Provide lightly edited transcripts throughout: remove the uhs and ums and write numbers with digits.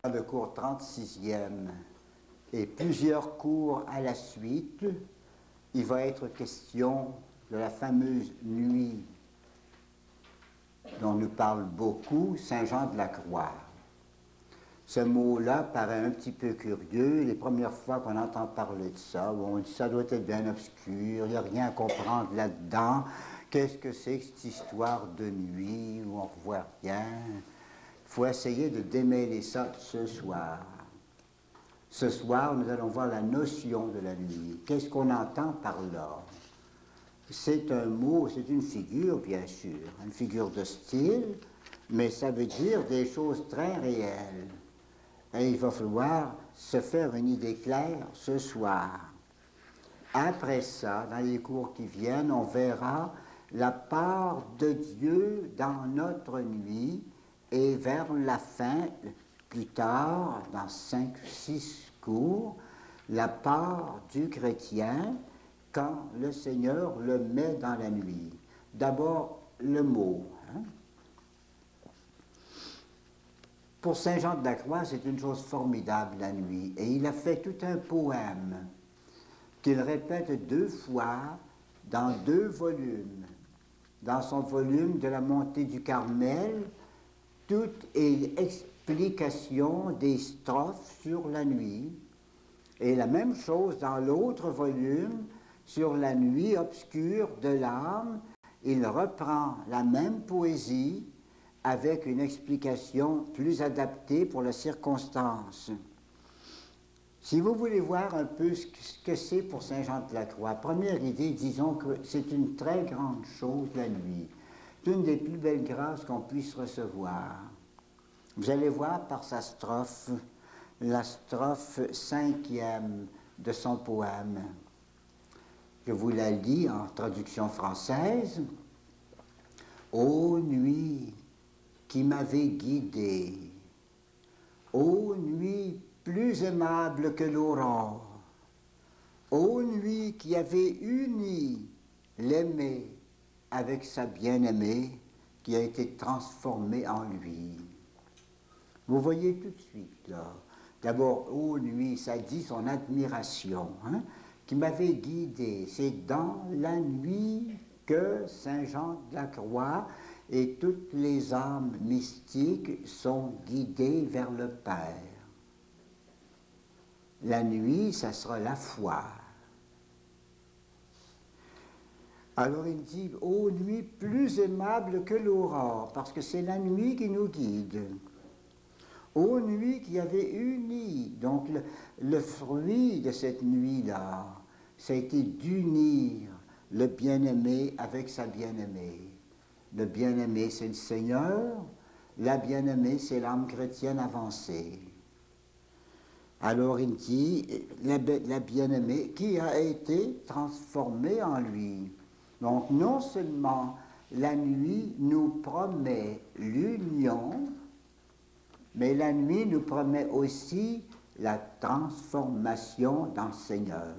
Le cours 36e et plusieurs cours à la suite, il va être question de la fameuse nuit dont nous parle beaucoup Saint Jean de la Croix. Ce mot-là paraît un petit peu curieux. Les premières fois qu'on entend parler de ça, on dit ça doit être bien obscur, il n'y a rien à comprendre là-dedans. Qu'est-ce que c'est que cette histoire de nuit où on ne voit rien? Il faut essayer de démêler ça ce soir. Ce soir, nous allons voir la notion de la nuit. Qu'est-ce qu'on entend par là? C'est un mot, c'est une figure, bien sûr, une figure de style, mais ça veut dire des choses très réelles. Et il va falloir se faire une idée claire ce soir. Après ça, dans les cours qui viennent, on verra la part de Dieu dans notre nuit et vers la fin, plus tard, dans 5 ou 6 cours, la part du chrétien quand le Seigneur le met dans la nuit. D'abord, le mot. Pour Saint Jean de la Croix, c'est une chose formidable la nuit. Et il a fait tout un poème qu'il répète 2 fois dans 2 volumes. Dans son volume de la montée du Carmel, toute explication des strophes sur la nuit. Et la même chose dans l'autre volume, sur la nuit obscure de l'âme, il reprend la même poésie avec une explication plus adaptée pour la circonstance. Si vous voulez voir un peu ce que c'est pour Saint Jean de la Croix, première idée, disons que c'est une très grande chose la nuit. C'est une des plus belles grâces qu'on puisse recevoir. Vous allez voir par sa strophe, la strophe 5e de son poème. Je vous la lis en traduction française. Ô nuit qui m'avait guidé, ô nuit plus aimable que l'aurore, ô nuit qui avait uni l'aimé avec sa bien-aimée qui a été transformée en lui. Vous voyez tout de suite là. D'abord, ô nuit, ça dit son admiration, qui m'avait guidé. C'est dans la nuit que Saint Jean de la Croix et toutes les âmes mystiques sont guidées vers le Père. La nuit, ça sera la foi. Alors il dit, ô nuit plus aimable que l'aurore, parce que c'est la nuit qui nous guide. Ô nuit qui avait uni, donc le fruit de cette nuit-là, ça a été d'unir le bien-aimé avec sa bien-aimée. Le bien-aimé, c'est le Seigneur, la bien-aimée, c'est l'âme chrétienne avancée. Alors il dit, la bien-aimée qui a été transformée en lui. Donc non seulement la nuit nous promet l'union, mais la nuit nous promet aussi la transformation dans le Seigneur.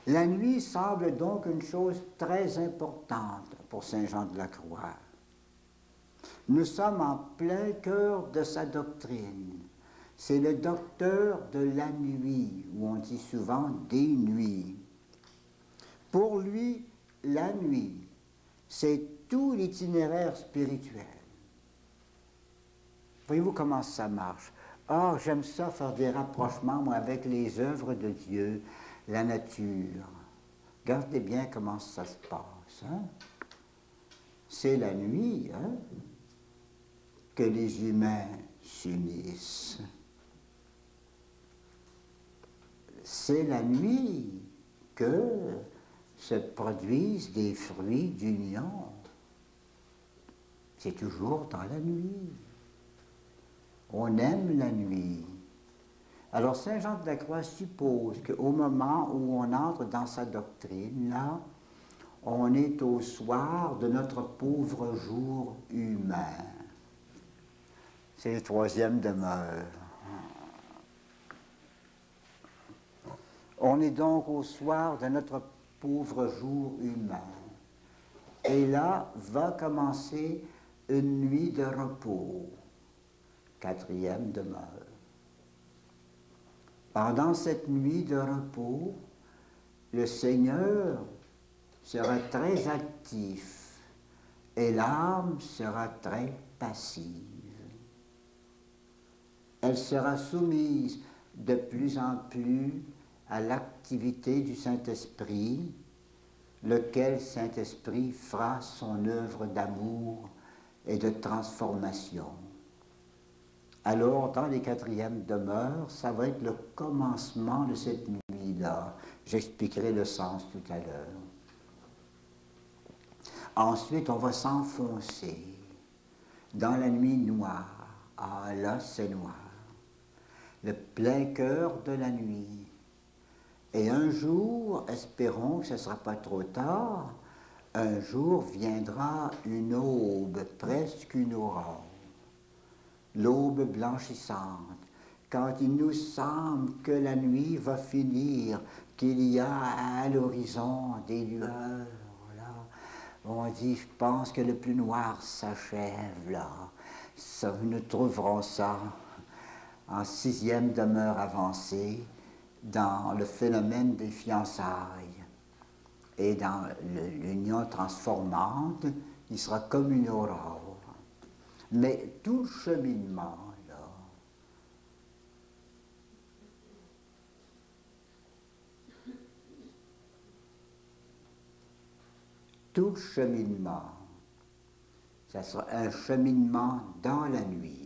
La nuit semble donc une chose très importante pour Saint Jean de la Croix. Nous sommes en plein cœur de sa doctrine. C'est le docteur de la nuit, ou on dit souvent des nuits. Pour lui, la nuit, c'est tout l'itinéraire spirituel. Voyez-vous comment ça marche? Ah, j'aime ça faire des rapprochements, moi, avec les œuvres de Dieu, la nature. Regardez bien comment ça se passe. C'est la nuit que les humains s'unissent. C'est la nuit que se produisent des fruits d'union. C'est toujours dans la nuit. On aime la nuit. Alors Saint Jean de la Croix suppose qu'au moment où on entre dans sa doctrine, là, on est au soir de notre pauvre jour humain. C'est le 3e demeure. On est donc au soir de notre pauvre jour humain. Et là va commencer une nuit de repos, quatrième demeure. Pendant cette nuit de repos, le Seigneur sera très actif et l'âme sera très passive. Elle sera soumise de plus en plus à l'activité du Saint-Esprit, lequel Saint-Esprit fera son œuvre d'amour et de transformation. Alors, dans les quatrièmes demeures, ça va être le commencement de cette nuit-là. J'expliquerai le sens tout à l'heure. Ensuite, on va s'enfoncer dans la nuit noire. Ah là, c'est noir. Le plein cœur de la nuit. Et un jour, espérons que ce ne sera pas trop tard, un jour viendra une aube, presque une aurore. L'aube blanchissante, quand il nous semble que la nuit va finir, qu'il y a à l'horizon des lueurs, là, on dit, je pense que le plus noir s'achève, là. Ça, nous trouverons ça en sixième demeure avancée, dans le phénomène des fiançailles. Et dans l'union transformante, il sera comme une aurore. Mais tout le cheminement, là, tout le cheminement, ça sera un cheminement dans la nuit.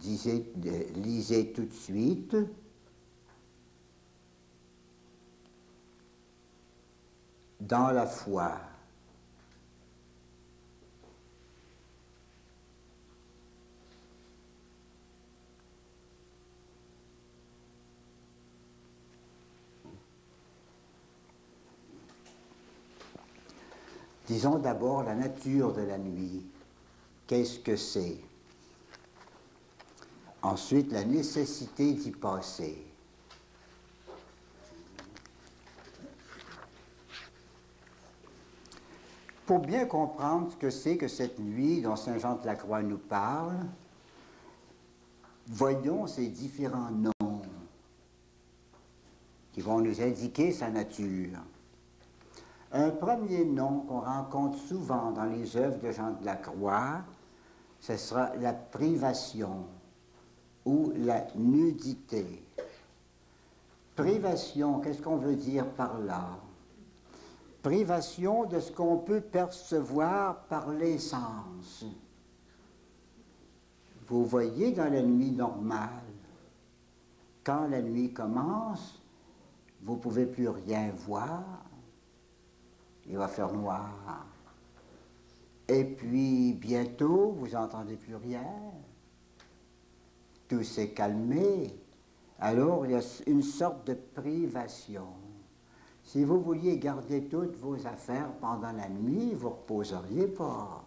Lisez tout de suite. Dans la foi. Disons d'abord la nature de la nuit. Qu'est-ce que c'est? Ensuite, la nécessité d'y passer. Pour bien comprendre ce que c'est que cette nuit dont Saint Jean de la Croix nous parle, voyons ces différents noms qui vont nous indiquer sa nature. Un premier nom qu'on rencontre souvent dans les œuvres de Jean de la Croix, ce sera la privation ou la nudité. Privation, qu'est-ce qu'on veut dire par là? Privation de ce qu'on peut percevoir par les sens. Vous voyez dans la nuit normale, quand la nuit commence, vous ne pouvez plus rien voir, il va faire noir. Et puis bientôt, vous n'entendez plus rien, tout s'est calmé, alors il y a une sorte de privation. Si vous vouliez garder toutes vos affaires pendant la nuit, vous ne reposeriez pas.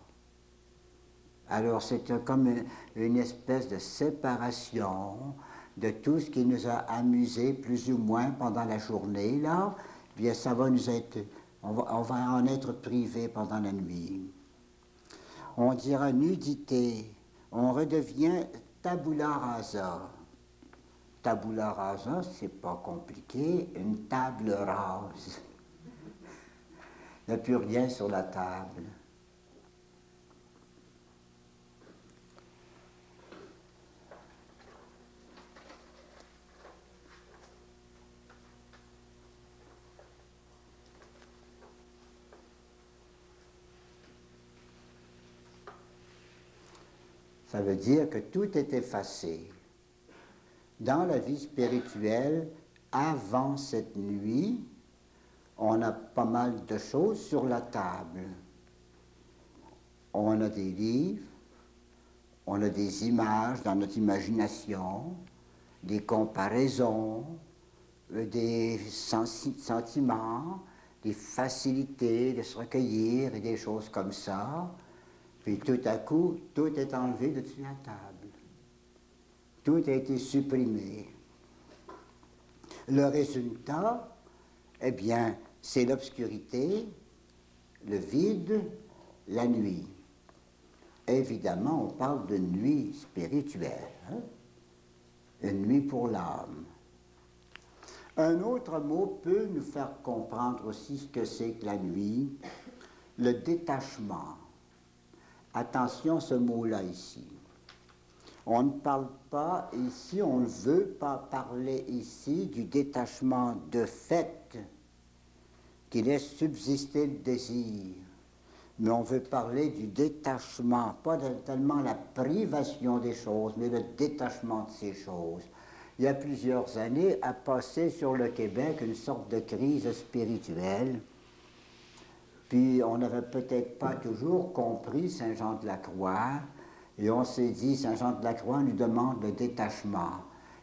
Alors c'est comme une espèce de séparation de tout ce qui nous a amusés plus ou moins pendant la journée, là. Bien, ça va nous être, on va en être privé pendant la nuit. On dira nudité, on redevient tabula rasa. Tabula rasa, c'est pas compliqué, une table rase. Il n'y a plus rien sur la table. Ça veut dire que tout est effacé. Dans la vie spirituelle, avant cette nuit, on a pas mal de choses sur la table. On a des livres, on a des images dans notre imagination, des comparaisons, des sentiments, des facilités de se recueillir et des choses comme ça. Puis tout à coup, tout est enlevé de dessus la table. Tout a été supprimé. Le résultat, eh bien, c'est l'obscurité, le vide la nuit. Évidemment, on parle de nuit spirituelle, hein? Une nuit pour l'âme. Un autre mot peut nous faire comprendre aussi ce que c'est que la nuit, le détachement. Attention à ce mot-là ici. On ne parle pas ici, on ne veut pas parler ici du détachement de fait qui laisse subsister le désir. Mais on veut parler du détachement, pas tellement la privation des choses, mais le détachement de ces choses. Il y a plusieurs années, a passé sur le Québec une sorte de crise spirituelle. Puis on n'avait peut-être pas toujours compris Saint-Jean-de-la-Croix, et on s'est dit, Saint-Jean-de-la-Croix nous demande le détachement.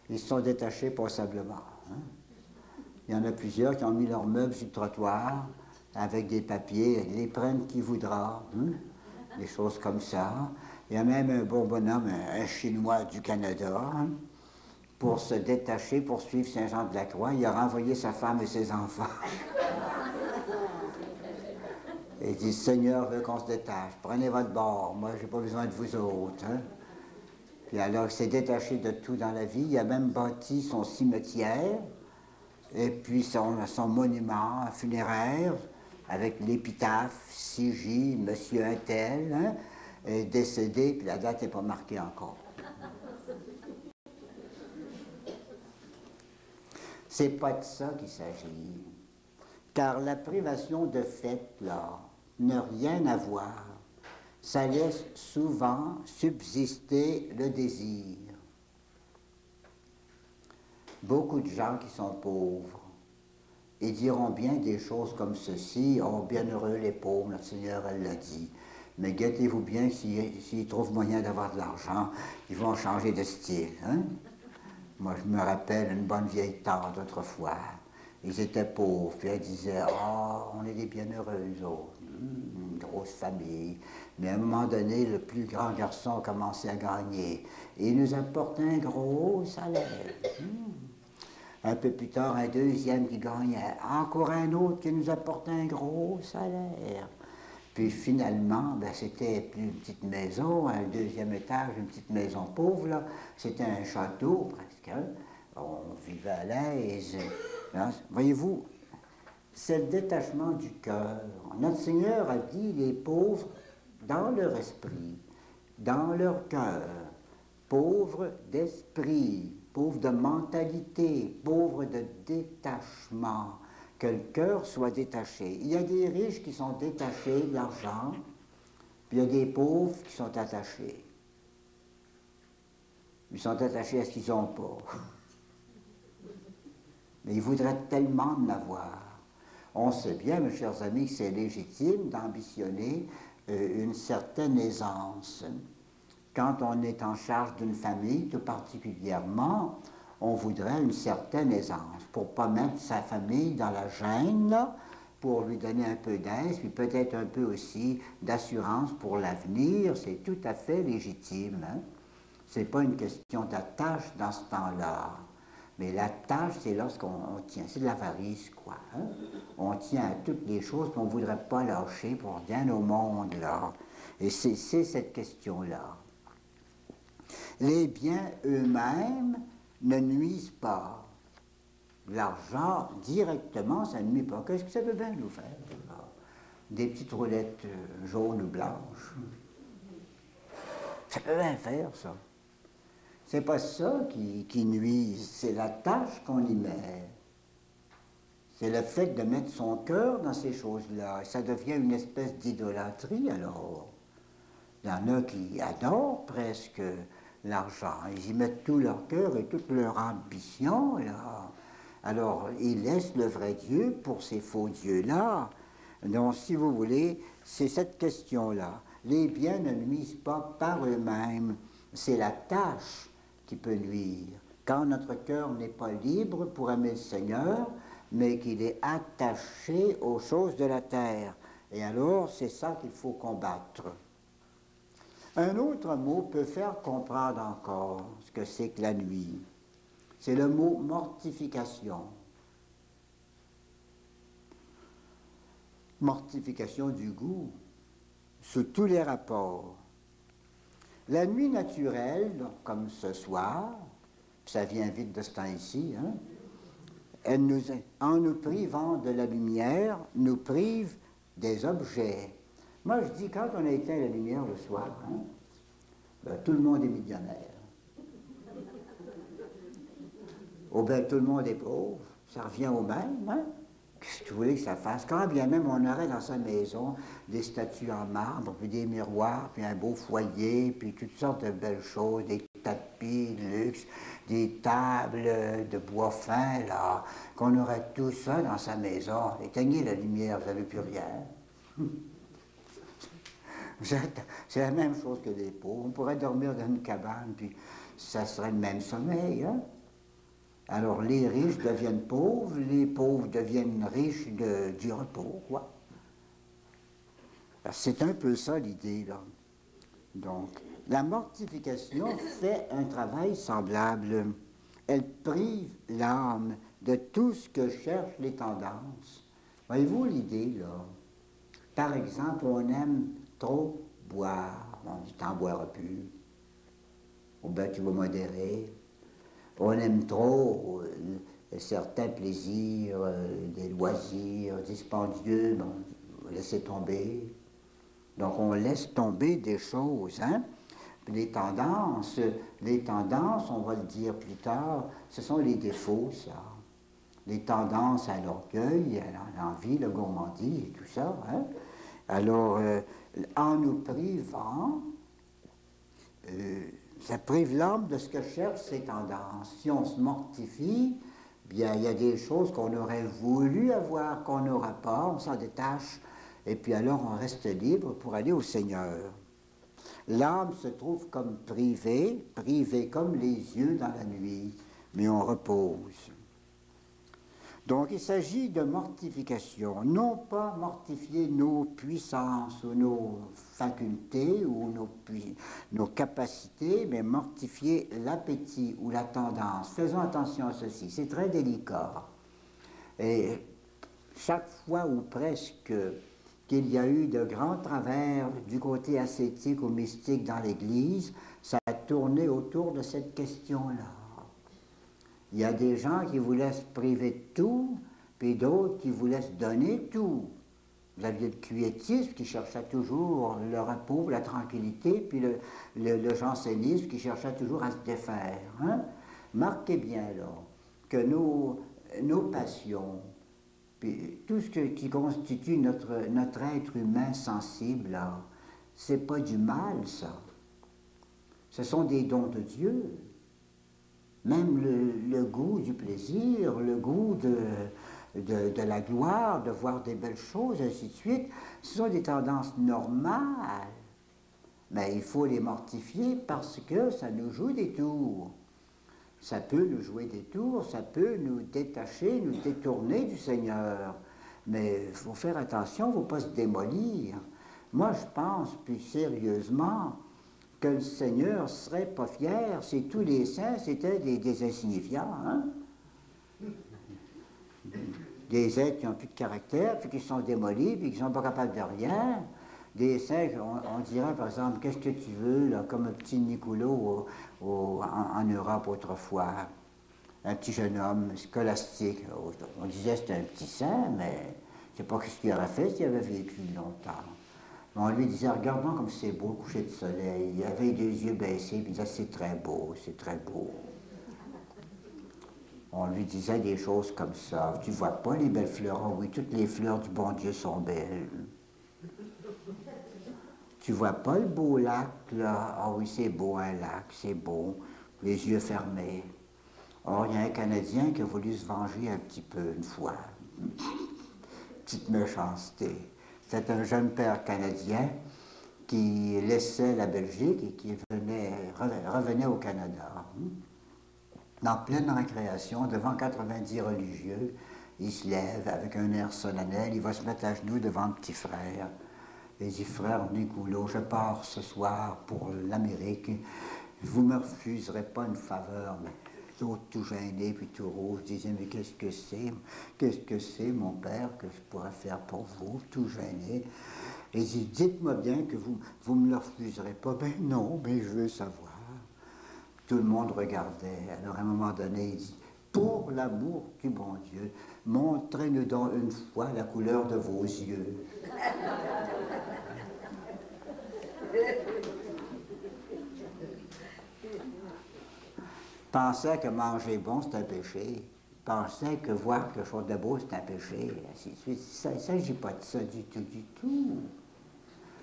Ils se sont détachés passablement. Hein? Il y en a plusieurs qui ont mis leurs meubles sur le trottoir, avec des papiers, les prennent qui voudra, hein? Des choses comme ça. Il y a même un bon bonhomme, un Chinois du Canada, hein? Pour se détacher, pour suivre Saint-Jean-de-la-Croix, il a renvoyé sa femme et ses enfants. Et il dit, Seigneur veut qu'on se détache, prenez votre bord, moi j'ai pas besoin de vous autres. Hein? Puis alors il s'est détaché de tout dans la vie, il a même bâti son cimetière, et puis son monument funéraire, avec l'épitaphe, C.J., Monsieur Untel, hein, est décédé, puis la date n'est pas marquée encore. C'est pas de ça qu'il s'agit. Car la privation de fait, là, n'a rien à voir. Ça laisse souvent subsister le désir. Beaucoup de gens qui sont pauvres, ils diront bien des choses comme ceci, « Oh, bienheureux les pauvres, notre Seigneur, elle l'a dit. » Mais guettez-vous bien, s'ils trouvent moyen d'avoir de l'argent, ils vont changer de style. Hein? Moi, je me rappelle une bonne vieille tante autrefois. Ils étaient pauvres, puis elle disait, « Oh, on est des bienheureux, eux autres. Une grosse famille. » Mais à un moment donné, le plus grand garçon a commencé à gagner. Et il nous apporte un gros salaire. Un peu plus tard, un deuxième qui gagnait. Encore un autre qui nous apportait un gros salaire. Puis finalement, ben, c'était plus une petite maison, un deuxième étage, une petite maison pauvre, là. C'était un château presque. Hein? On vivait à l'aise. Voyez-vous, c'est le détachement du cœur. Notre Seigneur a dit les pauvres dans leur esprit, dans leur cœur, pauvres d'esprit, pauvres de mentalité, pauvres de détachement, que le cœur soit détaché. Il y a des riches qui sont détachés de l'argent, puis il y a des pauvres qui sont attachés. Ils sont attachés à ce qu'ils n'ont pas. Mais ils voudraient tellement en avoir. On sait bien, mes chers amis, que c'est légitime d'ambitionner une certaine aisance. Quand on est en charge d'une famille, tout particulièrement, on voudrait une certaine aisance pour ne pas mettre sa famille dans la gêne, là, pour lui donner un peu d'aise, puis peut-être un peu aussi d'assurance pour l'avenir. C'est tout à fait légitime. Hein? Ce n'est pas une question d'attache dans ce temps-là. Mais la tâche, c'est lorsqu'on tient, c'est de l'avarice, quoi. Hein? On tient à toutes les choses, puis on ne voudrait pas lâcher pour rien au monde, là. Et c'est cette question-là. Les biens eux-mêmes ne nuisent pas. L'argent, directement, ça ne nuit pas. Qu'est-ce que ça peut bien nous faire, là? Des petites roulettes jaunes ou blanches. Ça peut bien faire, ça. C'est pas ça qui nuise, c'est la tâche qu'on y met. C'est le fait de mettre son cœur dans ces choses-là. Ça devient une espèce d'idolâtrie, alors. Il y en a qui adorent presque l'argent. Ils y mettent tout leur cœur et toute leur ambition, là. Alors, ils laissent le vrai Dieu pour ces faux dieux-là. Donc, si vous voulez, c'est cette question-là. Les biens ne nuisent pas par eux-mêmes. C'est la tâche qui peut nuire. Quand notre cœur n'est pas libre pour aimer le Seigneur, mais qu'il est attaché aux choses de la terre. Et alors, c'est ça qu'il faut combattre. Un autre mot peut faire comprendre encore ce que c'est que la nuit. C'est le mot mortification. Mortification du goût. sous tous les rapports. La nuit naturelle, comme ce soir, ça vient vite de ce temps-ci, hein, en nous privant de la lumière, nous prive des objets. Moi, je dis, quand on a éteint la lumière le soir, hein, ben, tout le monde est millionnaire. Ou bien tout le monde est pauvre. Ça revient au même, hein? Qu'est-ce que tu voulais que ça fasse? Quand bien même on aurait dans sa maison des statues en marbre, puis des miroirs, puis un beau foyer, puis toutes sortes de belles choses, des tapis de luxe, des tables de bois fin, là, qu'on aurait tout ça dans sa maison. Éteignez la lumière, vous n'avez plus rien. C'est la même chose que les pauvres. On pourrait dormir dans une cabane, puis ça serait le même sommeil, hein? Alors les riches deviennent pauvres, les pauvres deviennent riches du repos, quoi. C'est un peu ça l'idée, là. Donc, la mortification fait un travail semblable. Elle prive l'âme de tout ce que cherchent les tendances. Voyez-vous l'idée, là? Par exemple, on aime trop boire. On dit, t'en boiras plus. Ou bien tu vas modérer. On aime trop certains plaisirs, des loisirs dispendieux, bon, laisser tomber. Donc on laisse tomber des choses, hein? Les tendances, on va le dire plus tard, ce sont les défauts, ça. Les tendances à l'orgueil, à l'envie, la gourmandise et tout ça, hein? Alors, en nous privant, ça prive l'homme de ce que cherchent ses tendances. Si on se mortifie, bien, il y a des choses qu'on aurait voulu avoir, qu'on n'aura pas, on s'en détache, et puis alors on reste libre pour aller au Seigneur. L'âme se trouve comme privée comme les yeux dans la nuit, mais on repose. Donc il s'agit de mortification, non pas mortifier nos puissances ou nos facultés ou nos capacités, mais mortifier l'appétit ou la tendance. Faisons attention à ceci, c'est très délicat. Et chaque fois ou presque qu'il y a eu de grands travers du côté ascétique ou mystique dans l'Église, ça a tourné autour de cette question-là. Il y a des gens qui vous laissent priver de tout, puis d'autres qui vous laissent donner tout. Vous aviez le quiétisme qui cherchait toujours le repos, la tranquillité, puis le jansénisme qui cherchait toujours à se défaire. Hein? Marquez bien là que nos passions, puis tout ce qui constitue notre être humain sensible, là, c'est pas du mal, ça. Ce sont des dons de Dieu. Même le goût du plaisir, le goût de la gloire, de voir des belles choses, ainsi de suite, ce sont des tendances normales. Mais il faut les mortifier parce que ça nous joue des tours. Ça peut nous jouer des tours, ça peut nous détacher, nous détourner du Seigneur. Mais il faut faire attention, il ne faut pas se démolir. Moi, je pense, plus sérieusement, que le Seigneur serait pas fier si tous les saints c'était des insignifiants, hein? Des êtres qui n'ont plus de caractère, puis qui sont démolis, puis qui ne sont pas capables de rien. Des saints, on dirait par exemple, qu'est-ce que tu veux, là, comme un petit Nicolo en Europe autrefois, un petit jeune homme scolastique. On disait c'était un petit saint, mais je ne sais pas ce qu'il aurait fait s'il avait vécu longtemps. On lui disait, regarde-moi comme c'est beau le coucher de soleil. Il avait des yeux baissés, puis il disait, c'est très beau, c'est très beau. On lui disait des choses comme ça. Tu vois pas les belles fleurs? Oh oui, toutes les fleurs du bon Dieu sont belles. Tu vois pas le beau lac, là? Ah oui, c'est beau un lac, c'est beau. Les yeux fermés. Or, il y a un Canadien qui a voulu se venger un petit peu une fois. Petite méchanceté. C'est un jeune père canadien qui laissait la Belgique et qui revenait au Canada. En pleine récréation, devant 90 religieux, il se lève avec un air solennel, il va se mettre à genoux devant le petit frère. Il dit, frère Nicoulot, je pars ce soir pour l'Amérique, vous ne me refuserez pas une faveur. Mais l'autre tout gêné, puis tout rouge, disait, mais qu'est-ce que c'est, mon père, que je pourrais faire pour vous, tout gêné. Et il dit, dites-moi bien que vous me le refuserez pas. Ben non, mais je veux savoir. Tout le monde regardait. Alors à un moment donné, il dit, pour l'amour du bon Dieu, montrez-nous donc une fois la couleur de vos yeux. Pensait que manger bon, c'est un péché. Pensait que voir quelque chose de beau, c'est un péché. Ainsi de suite. Il ne s'agit pas de ça du tout, du tout.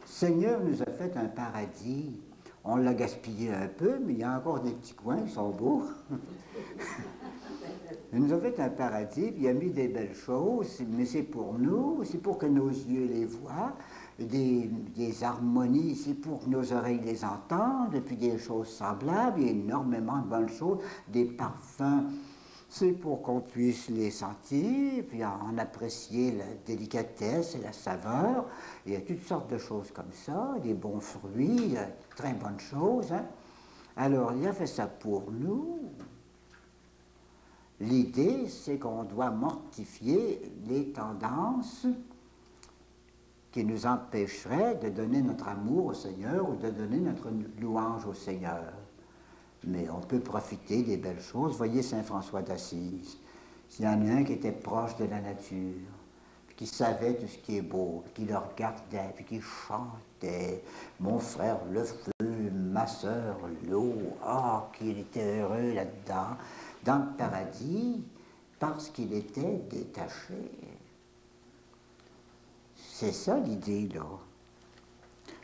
Le Seigneur nous a fait un paradis. On l'a gaspillé un peu, mais il y a encore des petits coins qui sont beaux. Il nous a fait un paradis, puis il a mis des belles choses, mais c'est pour nous, c'est pour que nos yeux les voient, des harmonies, c'est pour que nos oreilles les entendent, et puis des choses semblables, il y a énormément de bonnes choses, des parfums, c'est pour qu'on puisse les sentir, puis en apprécier la délicatesse et la saveur. Il y a toutes sortes de choses comme ça, des bons fruits, très bonnes choses. Hein? Alors, il a fait ça pour nous. L'idée, c'est qu'on doit mortifier les tendances qui nous empêcheraient de donner notre amour au Seigneur ou de donner notre louange au Seigneur. Mais on peut profiter des belles choses. Voyez Saint François d'Assise. S'il y en a un qui était proche de la nature, puis qui savait tout ce qui est beau, puis qui le regardait, puis qui chantait, mon frère le feu, ma sœur l'eau, ah, qu'il était heureux là-dedans, dans le paradis, parce qu'il était détaché. C'est ça l'idée, là.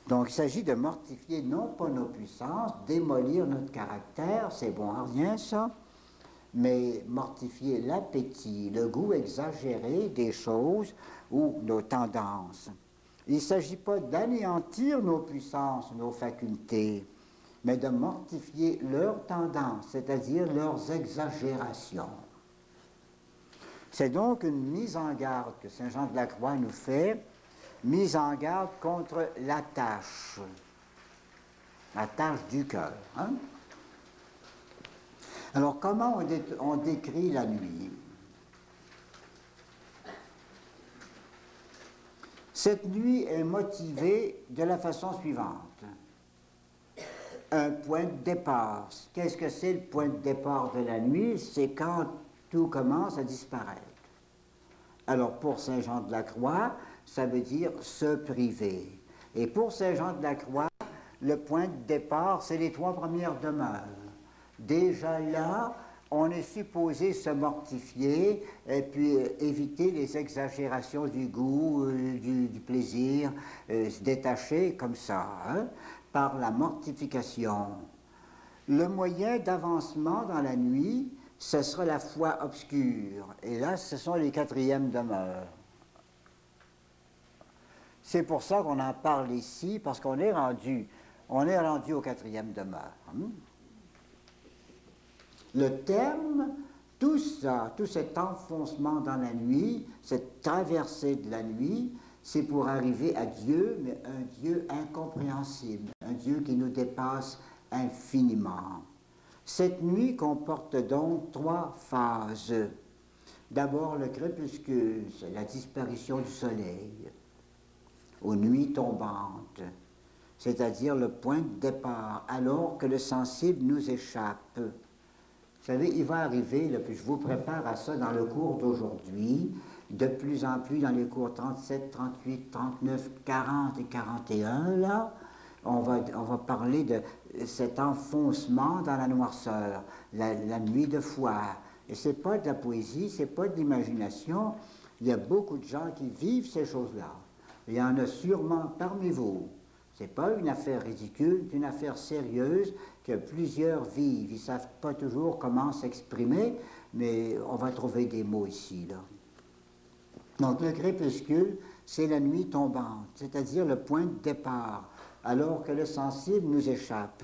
Donc, il s'agit de mortifier non pas nos puissances, démolir notre caractère, c'est bon à rien ça, mais mortifier l'appétit, le goût exagéré des choses ou nos tendances. Il ne s'agit pas d'anéantir nos puissances, nos facultés, mais de mortifier leurs tendances, c'est-à-dire leurs exagérations. C'est donc une mise en garde que Saint Jean de la Croix nous fait, mise en garde contre la tâche du cœur. Hein? Alors, comment on décrit la nuit? Cette nuit est motivée de la façon suivante. Un point de départ. Qu'est-ce que c'est le point de départ de la nuit? C'est quand tout commence à disparaître. Alors, pour Saint Jean de la Croix, ça veut dire se priver. Et pour Saint Jean de la Croix, le point de départ, c'est les 3 premières demeures. Déjà là, on est supposé se mortifier et puis éviter les exagérations du goût, du plaisir, se détacher comme ça, hein, par la mortification. Le moyen d'avancement dans la nuit, ce sera la foi obscure. Et là, ce sont les 4e demeures. C'est pour ça qu'on en parle ici, parce qu'on est rendu aux 4e demeure. Hein? Le terme, tout ça, tout cet enfoncement dans la nuit, cette traversée de la nuit, c'est pour arriver à Dieu, mais un Dieu incompréhensible, un Dieu qui nous dépasse infiniment. Cette nuit comporte donc 3 phases. D'abord le crépuscule, c'est la disparition du soleil, aux nuits tombantes, c'est-à-dire le point de départ, alors que le sensible nous échappe. Vous savez, il va arriver, là, puis je vous prépare à ça dans le cours d'aujourd'hui, de plus en plus dans les cours 37, 38, 39, 40 et 41, là, on va parler de cet enfoncement dans la noirceur, la nuit de foi. Et ce n'est pas de la poésie, ce n'est pas de l'imagination. Il y a beaucoup de gens qui vivent ces choses-là. Il y en a sûrement parmi vous. Ce n'est pas une affaire ridicule, c'est une affaire sérieuse que plusieurs vivent. Ils ne savent pas toujours comment s'exprimer, mais on va trouver des mots ici, là. Donc le crépuscule, c'est la nuit tombante, c'est-à-dire le point de départ, alors que le sensible nous échappe.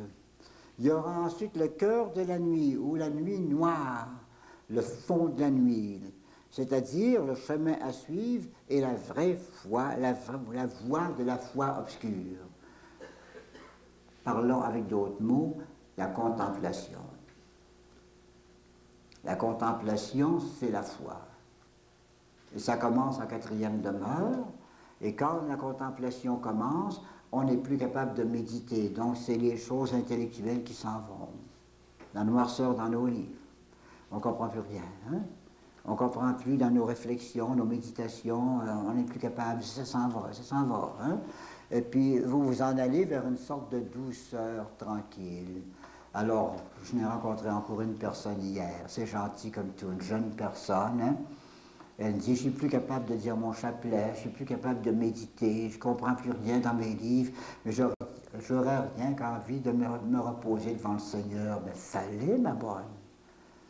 Il y aura ensuite le cœur de la nuit, ou la nuit noire, le fond de la nuit, c'est-à-dire le chemin à suivre et la vraie foi, la voie de la foi obscure. Parlons avec d'autres mots, la contemplation. La contemplation, c'est la foi. Et ça commence en 4e demeure, Et quand la contemplation commence, on n'est plus capable de méditer. Donc c'est les choses intellectuelles qui s'en vont. La noirceur dans nos livres. On ne comprend plus rien. Hein? On ne comprend plus dans nos réflexions, nos méditations. On n'est plus capable. Ça s'en va, ça s'en va. Hein? Et puis vous vous en allez vers une sorte de douceur tranquille. Alors, je n'ai rencontré encore une personne hier. C'est gentil comme tout, une jeune personne. Hein? Elle me dit, je suis plus capable de dire mon chapelet, je suis plus capable de méditer, je comprends plus rien dans mes livres, mais j'aurais rien qu'envie de me reposer devant le Seigneur. Mais fallait, ma bonne,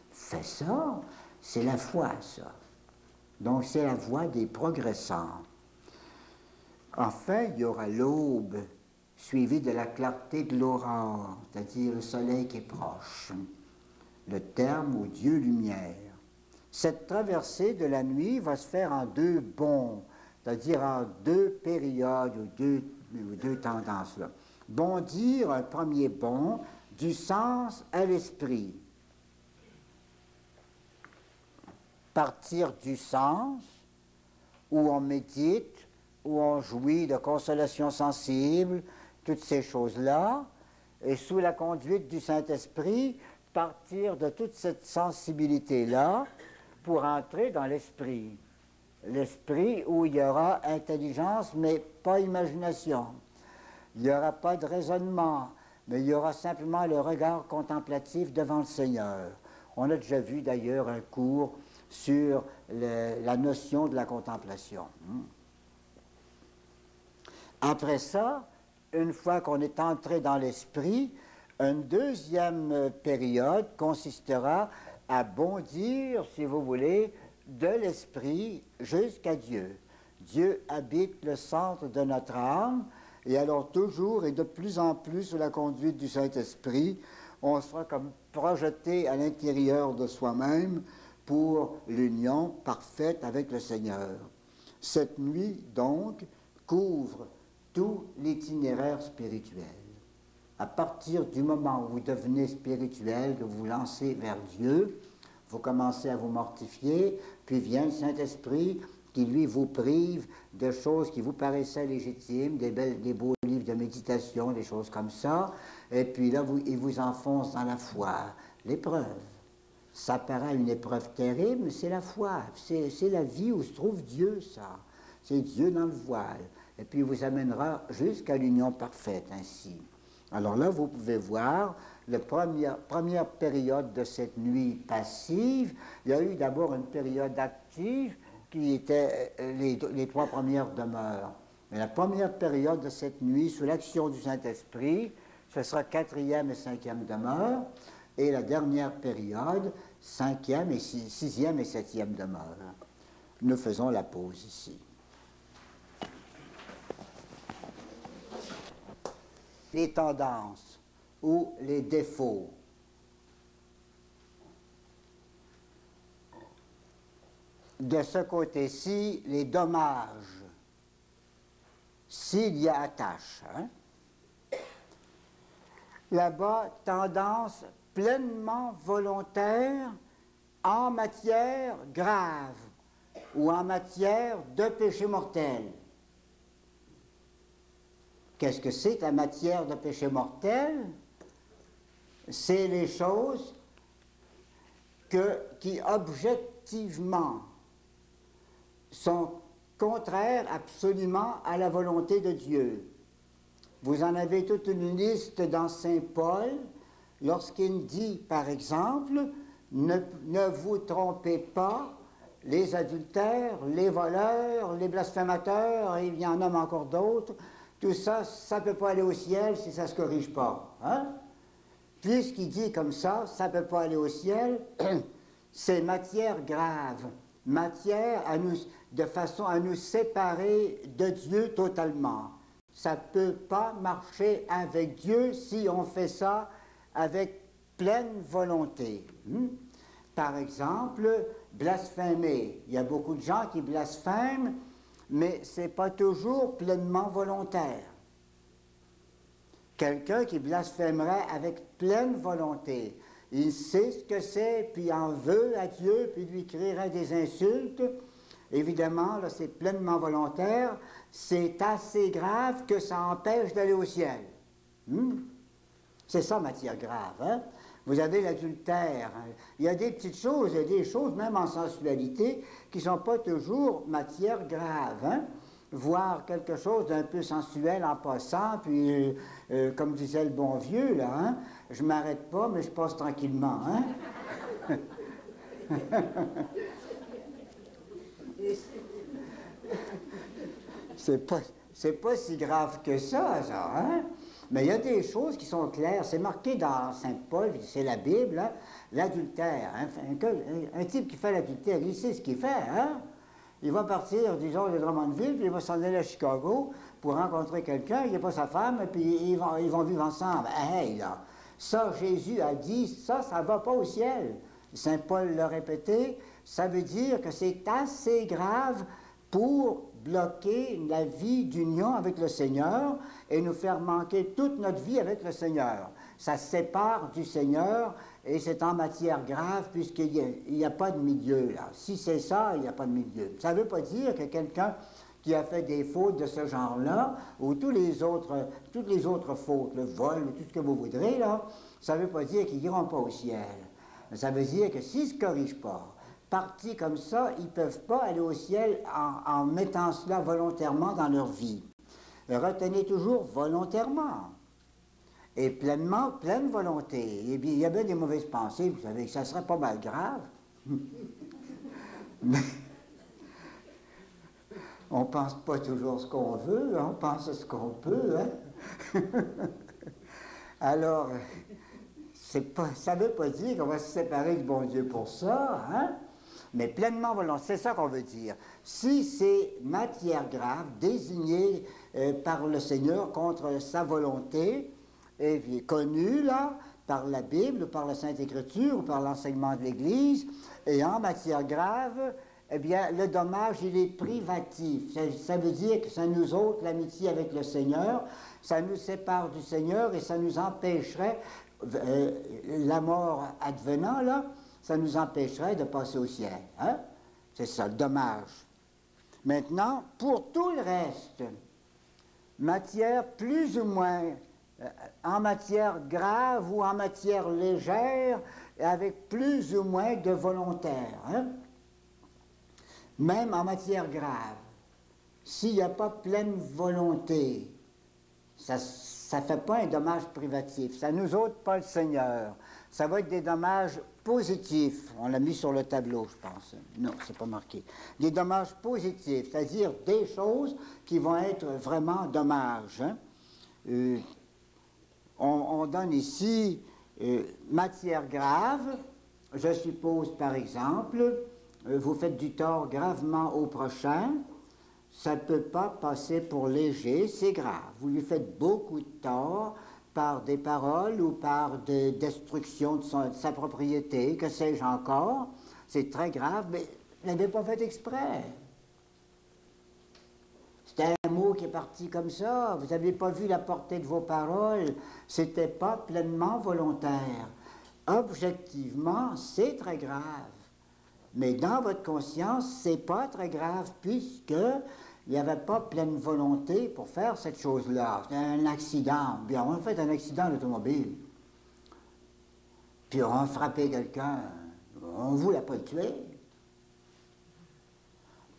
fais ça, c'est la foi, ça. Donc c'est la voie des progressants. Enfin, il y aura l'aube, suivie de la clarté de l'aurore, c'est-à-dire le soleil qui est proche, le terme où Dieu lumière. Cette traversée de la nuit va se faire en deux bonds, c'est-à-dire en deux périodes ou deux tendances. Là. Bondir, un premier bond, du sens à l'esprit. Partir du sens, où on médite, où on jouit de consolation sensible, toutes ces choses-là, et sous la conduite du Saint-Esprit, partir de toute cette sensibilité-là, pour entrer dans l'esprit. L'esprit où il y aura intelligence, mais pas imagination. Il n'y aura pas de raisonnement, mais il y aura simplement le regard contemplatif devant le Seigneur. On a déjà vu d'ailleurs un cours sur la notion de la contemplation. Après ça, une fois qu'on est entré dans l'esprit, une deuxième période consistera à bondir, si vous voulez, de l'esprit jusqu'à Dieu. Dieu habite le centre de notre âme, et alors toujours et de plus en plus sous la conduite du Saint-Esprit, on sera comme projeté à l'intérieur de soi-même pour l'union parfaite avec le Seigneur. Cette nuit, donc, couvre tout l'itinéraire spirituel. À partir du moment où vous devenez spirituel, que vous vous lancez vers Dieu, vous commencez à vous mortifier, puis vient le Saint-Esprit qui, lui, vous prive de choses qui vous paraissaient légitimes, des beaux livres de méditation, des choses comme ça, et puis là, il vous enfonce dans la foi. L'épreuve. Ça paraît une épreuve terrible, mais c'est la foi. C'est la vie où se trouve Dieu, ça. C'est Dieu dans le voile. Et puis il vous amènera jusqu'à l'union parfaite, ainsi. Alors là, vous pouvez voir la première période de cette nuit passive. Il y a eu d'abord une période active qui était les trois premières demeures. Mais la première période de cette nuit, sous l'action du Saint-Esprit, ce sera quatrième et cinquième demeure. Et la dernière période, cinquième et sixième et septième demeure. Nous faisons la pause ici. Les tendances ou les défauts. De ce côté-ci, les dommages, s'il y a attache. Hein? Là-bas, tendance pleinement volontaire en matière grave ou en matière de péché mortel. Qu'est-ce que c'est la matière de péché mortel? C'est les choses qui objectivement sont contraires absolument à la volonté de Dieu. Vous en avez toute une liste dans Saint Paul, lorsqu'il dit, par exemple, ne vous trompez pas, les adultères, les voleurs, les blasphémateurs, et il y en a encore d'autres, tout ça, ça ne peut pas aller au ciel si ça ne se corrige pas. Hein? Puisqu'il dit comme ça ne peut pas aller au ciel, c'est matière grave, matière de façon à nous séparer de Dieu totalement. Ça ne peut pas marcher avec Dieu si on fait ça avec pleine volonté. Par exemple, blasphémer. Il y a beaucoup de gens qui blasphèment, mais ce n'est pas toujours pleinement volontaire. Quelqu'un qui blasphémerait avec pleine volonté, il sait ce que c'est, puis en veut à Dieu, puis lui crierait des insultes, évidemment, là, c'est pleinement volontaire, c'est assez grave que ça empêche d'aller au ciel. C'est ça, matière grave. Hein? Vous avez l'adultère. Il y a des petites choses, il y a des choses, même en sensualité, qui ne sont pas toujours matière grave. Hein? Voir quelque chose d'un peu sensuel en passant, puis, comme disait le bon vieux, là, hein, je ne m'arrête pas, mais je passe tranquillement. Hein? C'est pas si grave que ça, hein? Mais il y a des choses qui sont claires. C'est marqué dans Saint Paul, c'est la Bible, hein? L'adultère. Hein? Un type qui fait l'adultère, il sait ce qu'il fait, hein? Il va partir, disons, de Drummondville, puis il va s'en aller à Chicago pour rencontrer quelqu'un, il n'est pas sa femme, et puis ils vont vivre ensemble. Hey, là! Ça, Jésus a dit, ça ne va pas au ciel. Saint Paul l'a répété, ça veut dire que c'est assez grave pour bloquer la vie d'union avec le Seigneur et nous faire manquer toute notre vie avec le Seigneur. Ça sépare du Seigneur et c'est en matière grave puisqu'il n'y a pas de milieu là. Si c'est ça, il n'y a pas de milieu. Ça ne veut pas dire que quelqu'un qui a fait des fautes de ce genre-là, ou toutes les autres fautes, le vol, tout ce que vous voudrez, là, ça ne veut pas dire qu'ils n'iront pas au ciel. Ça veut dire que s'ils ne se corrigent pas, partis comme ça, ils ne peuvent pas aller au ciel en mettant cela volontairement dans leur vie. Retenez toujours volontairement et pleinement, pleine volonté. Et bien, il y a bien des mauvaises pensées, vous savez, que ça serait pas mal grave. Mais on ne pense pas toujours ce qu'on veut, on pense ce qu'on peut. Hein? Alors, ça ne veut pas dire qu'on va se séparer du bon Dieu pour ça, hein? Mais pleinement volontaire, c'est ça qu'on veut dire. Si c'est matière grave, désignée par le Seigneur contre sa volonté, et puis connue là, par la Bible, par la Sainte Écriture, ou par l'enseignement de l'Église, et en matière grave, eh bien, le dommage, il est privatif. Ça veut dire que ça nous ôte l'amitié avec le Seigneur, ça nous sépare du Seigneur et ça nous empêcherait, la mort advenant, là, ça nous empêcherait de passer au ciel. Hein? C'est ça, le dommage. Maintenant, pour tout le reste, matière plus ou moins, en matière grave ou en matière légère, avec plus ou moins de volontaire. Hein? Même en matière grave, s'il n'y a pas pleine volonté, ça ne fait pas un dommage privatif. Ça ne nous ôte pas le Seigneur. Ça va être des dommages positifs. On l'a mis sur le tableau, je pense. Non, c'est pas marqué. Des dommages positifs, c'est-à-dire des choses qui vont être vraiment dommages. Hein? On donne ici matière grave. Je suppose, par exemple, vous faites du tort gravement au prochain. Ça ne peut pas passer pour léger, c'est grave. Vous lui faites beaucoup de tort par des paroles ou par des destructions de sa propriété, que sais-je encore. C'est très grave, mais vous n'avez pas fait exprès. C'était un mot qui est parti comme ça. Vous n'avez pas vu la portée de vos paroles. C'était pas pleinement volontaire. Objectivement, c'est très grave. Mais dans votre conscience, c'est pas très grave puisque il n'y avait pas pleine volonté pour faire cette chose-là. C'était un accident. Bien, on a fait un accident d'automobile. Puis on a frappé quelqu'un. On ne voulait pas le tuer.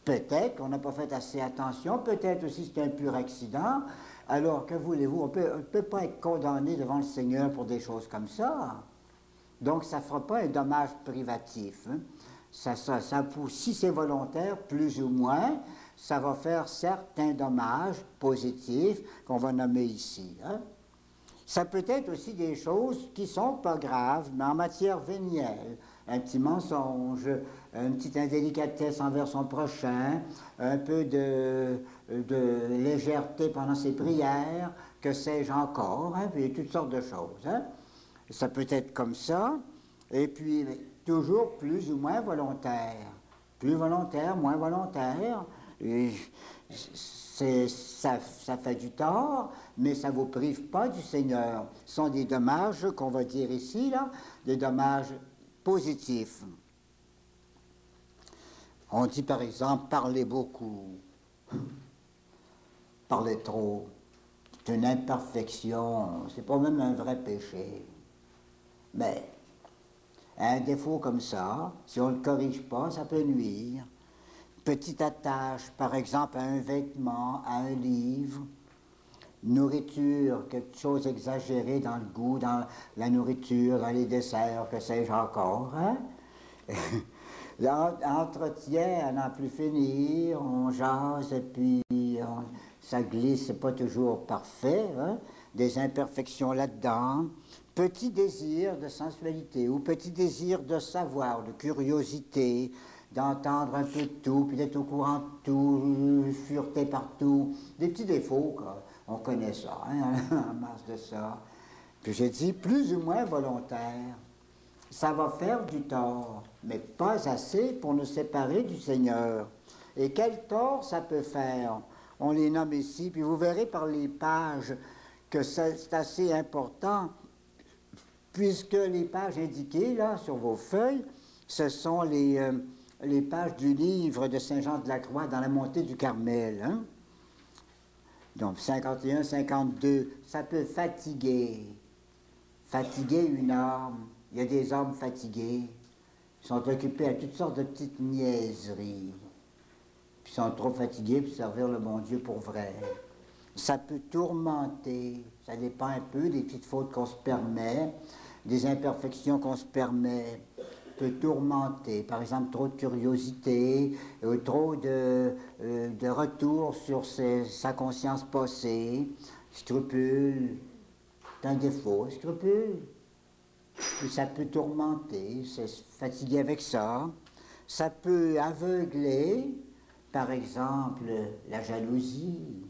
Peut-être qu'on n'a pas fait assez attention. Peut-être aussi c'est un pur accident. Alors, que voulez-vous? On ne peut pas être condamné devant le Seigneur pour des choses comme ça. Donc, ça ne fera pas un dommage privatif. Hein? Si c'est volontaire, plus ou moins, ça va faire certains dommages positifs qu'on va nommer ici. Hein? Ça peut être aussi des choses qui ne sont pas graves, mais en matière vénielle. Un petit mensonge, une petite indélicatesse envers son prochain, un peu de légèreté pendant ses prières, que sais-je encore, hein? Puis toutes sortes de choses. Hein? Ça peut être comme ça, et puis toujours plus ou moins volontaire. Plus volontaire, moins volontaire. Et ça fait du tort, mais ça ne vous prive pas du Seigneur. Ce sont des dommages qu'on va dire ici, là, des dommages positifs. On dit par exemple parler beaucoup, parler trop. C'est une imperfection, c'est pas même un vrai péché. Mais un défaut comme ça, si on ne le corrige pas, ça peut nuire. Petite attache, par exemple, à un vêtement, à un livre, nourriture, quelque chose exagéré dans le goût, dans la nourriture, dans les desserts, que sais-je encore, hein? L'entretien à n'en plus finir, on jase et puis ça glisse, c'est pas toujours parfait, hein? Des imperfections là-dedans. Petit désir de sensualité ou petit désir de savoir, de curiosité, d'entendre un peu de tout, puis d'être au courant de tout, fureter partout. Des petits défauts, quoi. On connaît ça, hein, en masse de ça. Puis j'ai dit plus ou moins volontaire. Ça va faire du tort, mais pas assez pour nous séparer du Seigneur. Et quel tort ça peut faire? On les nomme ici, puis vous verrez par les pages que c'est assez important, puisque les pages indiquées là sur vos feuilles, ce sont les pages du livre de Saint Jean de la Croix dans la montée du Carmel. Hein? Donc 51, 52, ça peut fatiguer une âme. Il y a des hommes fatigués, ils sont occupés à toutes sortes de petites niaiseries, puis ils sont trop fatigués pour servir le bon Dieu pour vrai. Ça peut tourmenter, ça dépend un peu des petites fautes qu'on se permet, des imperfections qu'on se permet, peut tourmenter. Par exemple, trop de curiosité, trop de retour sur sa conscience passée, scrupules, c'est un défaut, scrupule. Puis ça peut tourmenter, c'est fatigué avec ça. Ça peut aveugler, par exemple, la jalousie.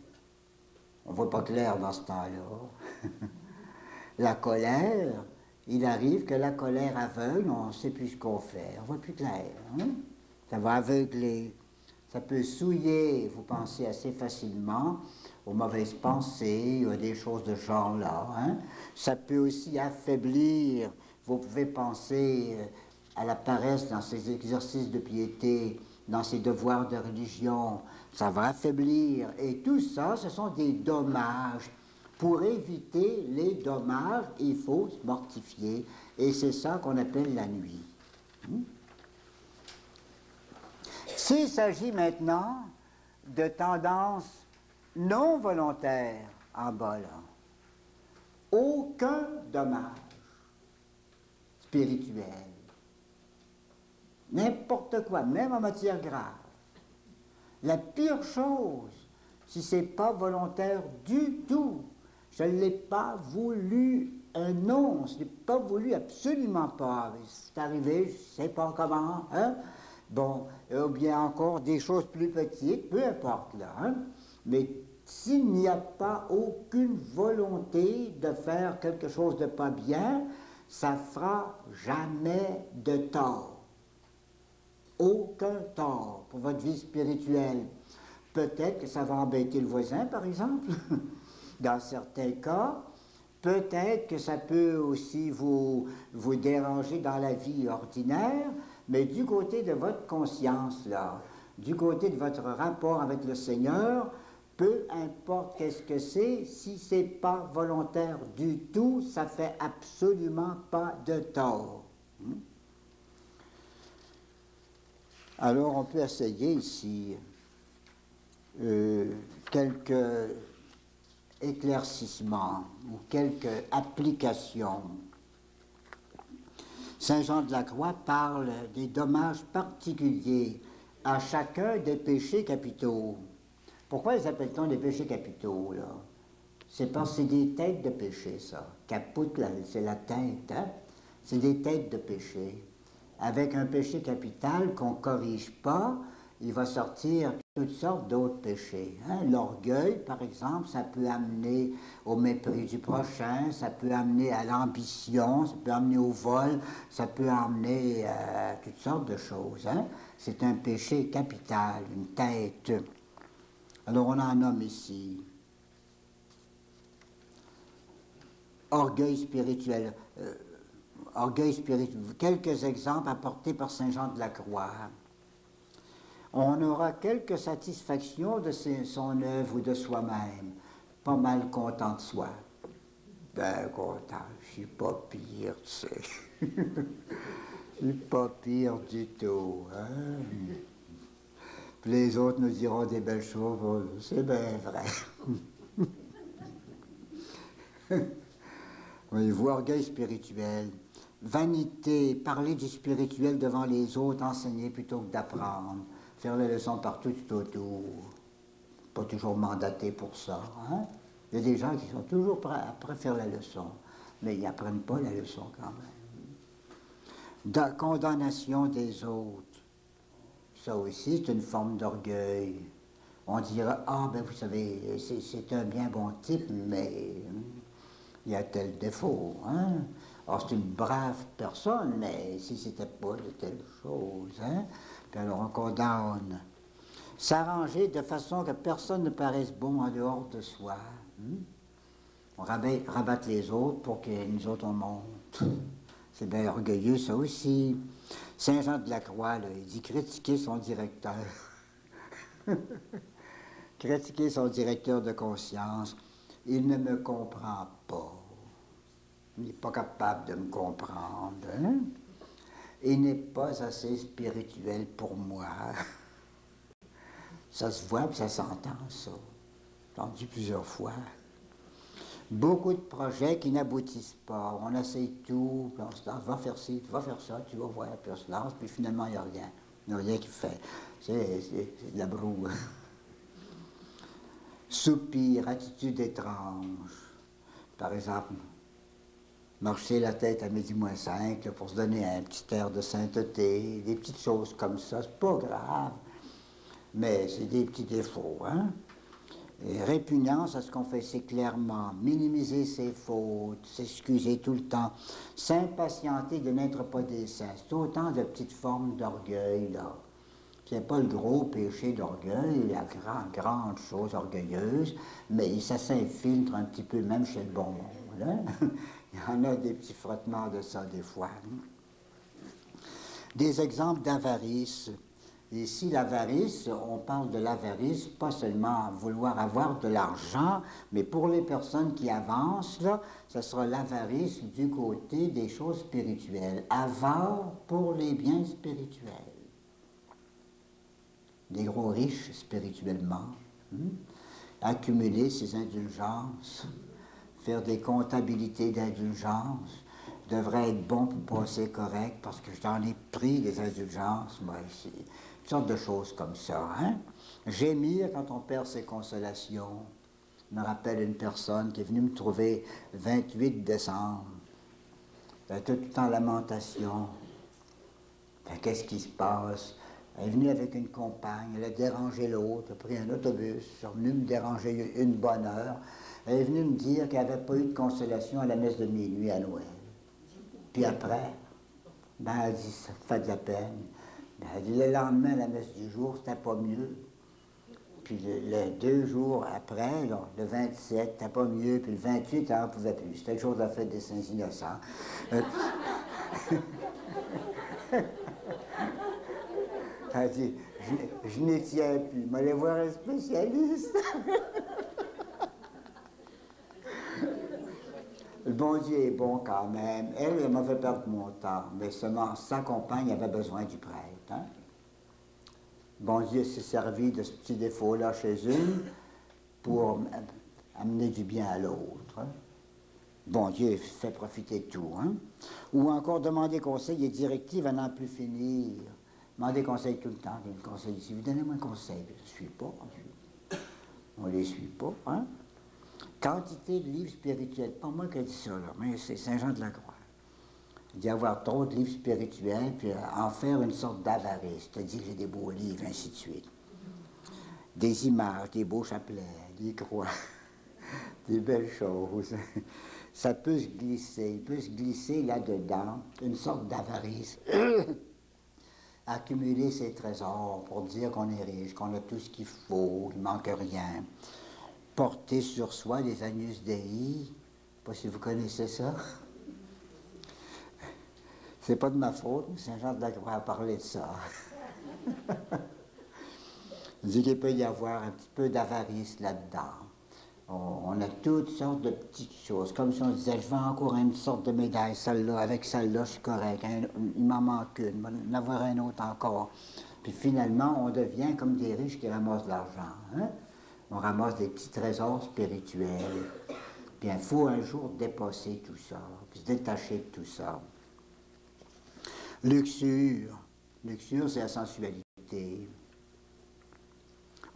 On ne voit pas clair dans ce temps-là. La colère, il arrive que la colère aveugle, on ne sait plus ce qu'on fait, on ne voit plus clair. Hein? Ça va aveugler. Ça peut souiller, vous pensez assez facilement aux mauvaises pensées, à des choses de ce genre-là. Hein? Ça peut aussi affaiblir, vous pouvez penser à la paresse dans ces exercices de piété, dans ces devoirs de religion, ça va affaiblir. Et tout ça, ce sont des dommages. Pour éviter les dommages, il faut se mortifier. Et c'est ça qu'on appelle la nuit. S'il s'agit maintenant de tendances non volontaires en bas là, aucun dommage spirituel, n'importe quoi, même en matière grave. La pire chose, si c'est pas volontaire du tout, je ne l'ai pas voulu, non, je ne l'ai pas voulu absolument pas. C'est arrivé, je ne sais pas comment, hein? Bon, ou bien encore des choses plus petites, peu importe là, hein? Mais s'il n'y a pas aucune volonté de faire quelque chose de pas bien, ça fera jamais de tort. Aucun tort pour votre vie spirituelle. Peut-être que ça va embêter le voisin, par exemple, dans certains cas. Peut-être que ça peut aussi vous déranger dans la vie ordinaire, mais du côté de votre conscience, là, du côté de votre rapport avec le Seigneur, peu importe qu'est-ce que c'est, si c'est pas volontaire du tout, ça fait absolument pas de tort. Alors on peut essayer ici quelques éclaircissements ou quelques applications. Saint Jean de la Croix parle des dommages particuliers à chacun des péchés capitaux. Pourquoi les appelle-t-on des péchés capitaux, là? C'est parce que c'est des têtes de péché, ça. Caput, c'est la tête, hein? C'est des têtes de péché. Avec un péché capital qu'on ne corrige pas, il va sortir toutes sortes d'autres péchés. Hein? L'orgueil, par exemple, ça peut amener au mépris du prochain, ça peut amener à l'ambition, ça peut amener au vol, ça peut amener à toutes sortes de choses. Hein? C'est un péché capital, une tête. Alors on en nomme ici. Orgueil spirituel. Orgueil spirituel. Quelques exemples apportés par Saint Jean de la Croix. On aura quelques satisfactions de son œuvre ou de soi-même. Pas mal content de soi. Ben content, je suis pas pire, tu sais. Je suis pas pire du tout. Hein? Puis les autres nous diront des belles choses. Oh, c'est bien vrai. Voyez-vous, orgueil spirituel. Vanité, parler du spirituel devant les autres, enseigner plutôt que d'apprendre. Faire les leçons partout tout autour. Pas toujours mandaté pour ça. Hein? Il y a des gens qui sont toujours prêts à faire la leçon, mais ils n'apprennent pas la leçon quand même. De condamnation des autres. Ça aussi, c'est une forme d'orgueil. On dira, ah ben vous savez, c'est un bien bon type, mais il y a tel défaut. Hein? Alors c'est une brave personne, mais si c'était pas de telle chose, hein? Puis alors on condamne. S'arranger de façon que personne ne paraisse bon en dehors de soi. Hein? On rabatte les autres pour que nous autres on monte. C'est bien orgueilleux ça aussi. Saint Jean de la Croix, là, il dit critiquer son directeur. Critiquer son directeur de conscience. Il ne me comprend pas. Il n'est pas capable de me comprendre. Hein? Il n'est pas assez spirituel pour moi. Ça se voit et ça s'entend, ça. J'ai entendu plusieurs fois. Beaucoup de projets qui n'aboutissent pas. On essaye tout, puis on se lance, va faire ci, va faire ça, tu vas voir, puis on se lance, puis finalement, il n'y a rien. Il n'y a rien qui fait. C'est de la broue. Soupir, attitude étrange. Par exemple, marcher la tête à midi moins 5 pour se donner un petit air de sainteté, des petites choses comme ça, c'est pas grave, mais c'est des petits défauts, hein? Et répugnance à ce qu'on fait si clairement, minimiser ses fautes, s'excuser tout le temps, s'impatienter de n'être pas des saints. C'est autant de petites formes d'orgueil, là. C'est pas le gros péché d'orgueil, la grande chose orgueilleuse, mais ça s'infiltre un petit peu même chez le bon monde. Hein? Il y en a des petits frottements de ça des fois. Des exemples d'avarice. Ici, l'avarice, on parle de l'avarice, pas seulement vouloir avoir de l'argent, mais pour les personnes qui avancent, là, ce sera l'avarice du côté des choses spirituelles. Avare pour les biens spirituels. Des gros riches spirituellement. Accumuler ses indulgences, faire des comptabilités d'indulgences, devrait être bon pour passer correct parce que j'en ai pris des indulgences, moi ici. Toutes sortes de choses comme ça. Hein? Gémir quand on perd ses consolations. Je me rappelle une personne qui est venue me trouver 28 décembre. Elle était tout en lamentation. Qu'est-ce qui se passe? Elle est venue avec une compagne, elle a dérangé l'autre, elle a pris un autobus, elle est venue me déranger une bonne heure. Elle est venue me dire qu'elle n'avait pas eu de consolation à la messe de minuit à Noël. Puis après, ben, elle dit, ça fait de la peine. Ben, elle dit, le lendemain, la messe du jour, c'était pas mieux. Puis les 2 jours après, là, le 27, c'était pas mieux. Puis le 28, elle n'en pouvait plus. C'était le jour de la fête des Saints Innocents. Elle dit, je n'y tiens plus. M'allez voir un spécialiste. Le bon Dieu est bon quand même. Elle m'a fait perdre mon temps. Mais seulement sa compagne avait besoin du prêtre. Hein? Bon Dieu s'est servi de ce petit défaut-là chez une pour amener du bien à l'autre. Hein? Bon Dieu fait profiter de tout. Hein? Ou encore demander conseil et directives à n'en plus finir. Demander conseil tout le temps. Conseil ici. Vous donnez-moi un conseil. Je ne suis pas. On ne les suit pas. Hein? Quantité de livres spirituels. Pas moi qui ai dit ça, là, mais c'est Saint Jean de la Croix. Il dit avoir trop de livres spirituels, puis en faire une sorte d'avarice. C'est-à-dire que j'ai des beaux livres, ainsi de suite. Des images, des beaux chapelets, des croix, des belles choses. Ça peut se glisser, il peut se glisser là-dedans une sorte d'avarice. Accumuler ses trésors pour dire qu'on est riche, qu'on a tout ce qu'il faut, qu'il ne manque rien. Porter sur soi les Agnus Dei. Je ne sais pas si vous connaissez ça. C'est pas de ma faute, mais Saint Jean de la Croix a parlé de ça. On dit qu'il peut y avoir un petit peu d'avarice là-dedans. On a toutes sortes de petites choses, comme si on disait, je veux encore une sorte de médaille, celle-là, avec celle-là, je suis correct, il m'en manque une, je vais en avoir un autre encore. Puis finalement, on devient comme des riches qui ramassent de l'argent. Hein? On ramasse des petits trésors spirituels. Puis il faut un jour dépasser tout ça, puis se détacher de tout ça. Luxure. Luxure, c'est la sensualité.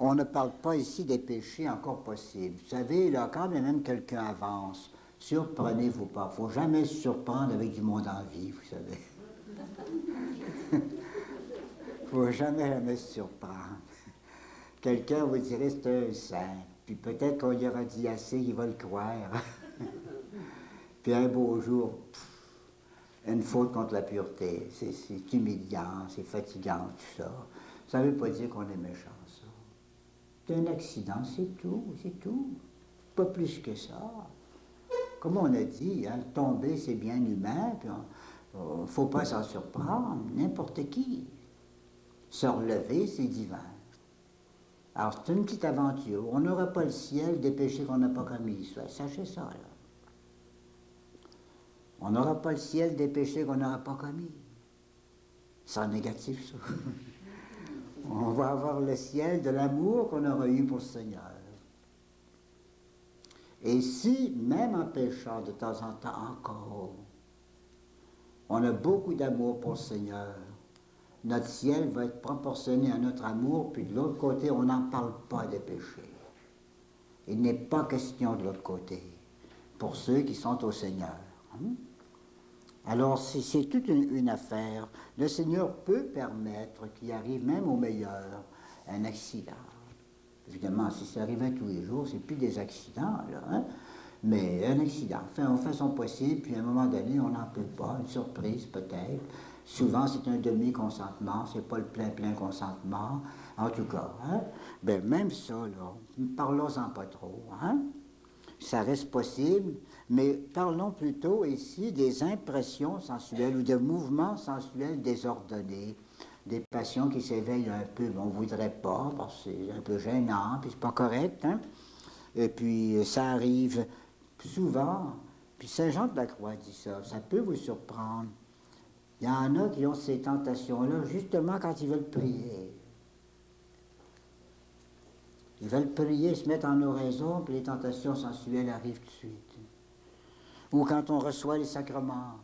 On ne parle pas ici des péchés encore possibles. Vous savez, là, quand même quelqu'un avance, surprenez-vous pas. Il ne faut jamais se surprendre avec du monde en vie, vous savez. Il ne faut jamais se surprendre. Quelqu'un vous dirait c'est un saint, puis peut-être qu'on y aura dit assez, il va le croire. Puis un beau jour, une faute contre la pureté, c'est humiliant, c'est fatigant, tout ça. Ça ne veut pas dire qu'on est méchant, ça. C'est un accident, c'est tout, c'est tout. Pas plus que ça. Comme on a dit, hein, tomber, c'est bien humain, puis il ne faut pas s'en surprendre, n'importe qui. Se relever, c'est divin. Alors, c'est une petite aventure. On n'aura pas le ciel des péchés qu'on n'a pas commis. Sachez ça, là. On n'aura pas le ciel des péchés qu'on n'aura pas commis. C'est en négatif, ça. On va avoir le ciel de l'amour qu'on aura eu pour le Seigneur. Et si, même en péchant de temps en temps encore, on a beaucoup d'amour pour le Seigneur, notre ciel va être proportionné à notre amour, puis de l'autre côté, on n'en parle pas des péchés. Il n'est pas question de l'autre côté, pour ceux qui sont au Seigneur. Hein? Alors, c'est toute une affaire. Le Seigneur peut permettre qu'il arrive même au meilleur un accident. Évidemment, si ça arrivait tous les jours, c'est plus des accidents, là, hein? Mais un accident. Enfin, on fait son possible, puis à un moment donné, on n'en peut pas. Une surprise, peut-être. Souvent, c'est un demi-consentement, c'est pas le plein consentement. En tout cas, hein? Ben, même ça, là, parlons-en pas trop, hein? Ça reste possible, mais parlons plutôt ici des impressions sensuelles ou des mouvements sensuels désordonnés, des passions qui s'éveillent un peu, on ne voudrait pas, parce que c'est un peu gênant, puis c'est pas correct, hein? Et puis ça arrive souvent, puis Saint Jean de la Croix dit ça peut vous surprendre. Il y en a qui ont ces tentations-là justement quand ils veulent prier. Ils veulent prier, se mettre en oraison, puis les tentations sensuelles arrivent tout de suite. Ou quand on reçoit les sacrements,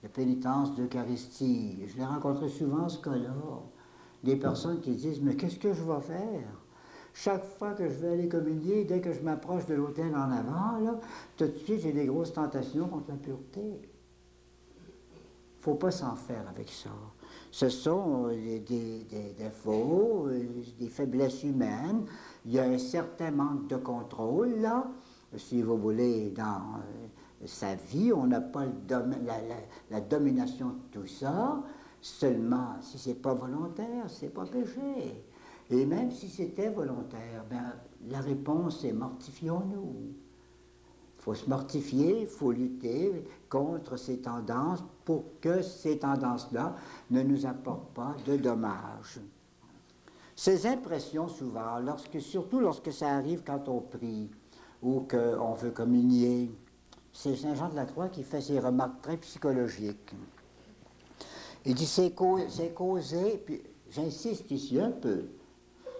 la pénitence d'Eucharistie. Je l'ai rencontré souvent, ce cas-là. Des personnes qui disent, mais qu'est-ce que je vais faire? Chaque fois que je vais aller communier, dès que je m'approche de l'autel en avant, là, tout de suite, j'ai des grosses tentations contre la pureté. Il ne faut pas s'en faire avec ça. Ce sont des défauts, des faiblesses humaines. Il y a un certain manque de contrôle, là. Si vous voulez, dans sa vie, on n'a pas la domination de tout ça. Seulement, si ce n'est pas volontaire, ce n'est pas péché. Et même si c'était volontaire, ben, la réponse est mortifions-nous. Il faut se mortifier, il faut lutter contre ces tendances pour que ces tendances-là ne nous apportent pas de dommages. Ces impressions, souvent, surtout lorsque ça arrive quand on prie ou qu'on veut communier, c'est Saint Jean de la Croix qui fait ces remarques très psychologiques. Il dit c'est causé, puis j'insiste ici un peu,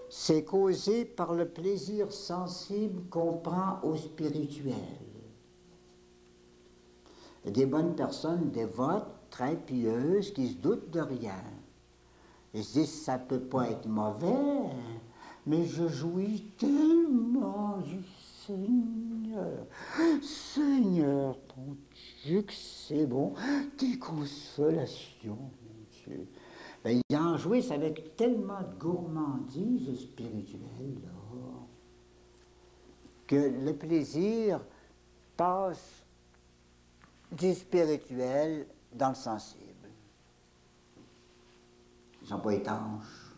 c'est causé par le plaisir sensible qu'on prend au spirituel. Il y a des bonnes personnes dévotes, très pieuses, qui se doutent de rien. Ils se disent, ça ne peut pas être mauvais, mais je jouis tellement du Seigneur. Seigneur, ton Dieu, que c'est bon, tes consolations, mon Dieu. Ben, ils en jouissent avec tellement de gourmandise spirituelle, là, que le plaisir passe du spirituel dans le sensible. Ils ne sont pas étanches.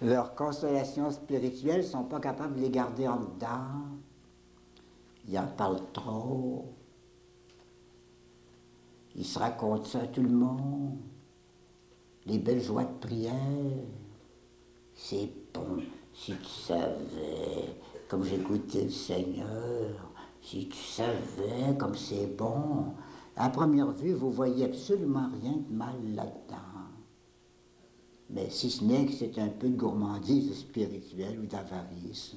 Leurs consolations spirituelles ne sont pas capables de les garder en dedans. Ils en parlent trop. Ils se racontent ça à tout le monde. les belles joies de prière. C'est bon, si tu savais comme j'écoutais le Seigneur, si tu savais comme c'est bon. À première vue, vous voyez absolument rien de mal là-dedans. Mais si ce n'est que c'est un peu de gourmandise spirituelle ou d'avarice.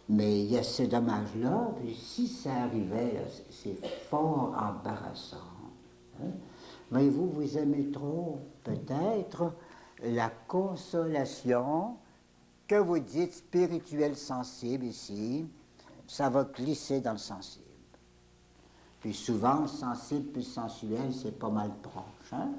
Mais il y a ce dommage-là, puis si ça arrivait, là, c'est fort embarrassant. Hein? Voyez-vous, vous aimez trop, peut-être, la consolation que vous dites spirituelle sensible ici, ça va glisser dans le sensible. Puis souvent, le sensible puis le sensuel, c'est pas mal proche. Hein?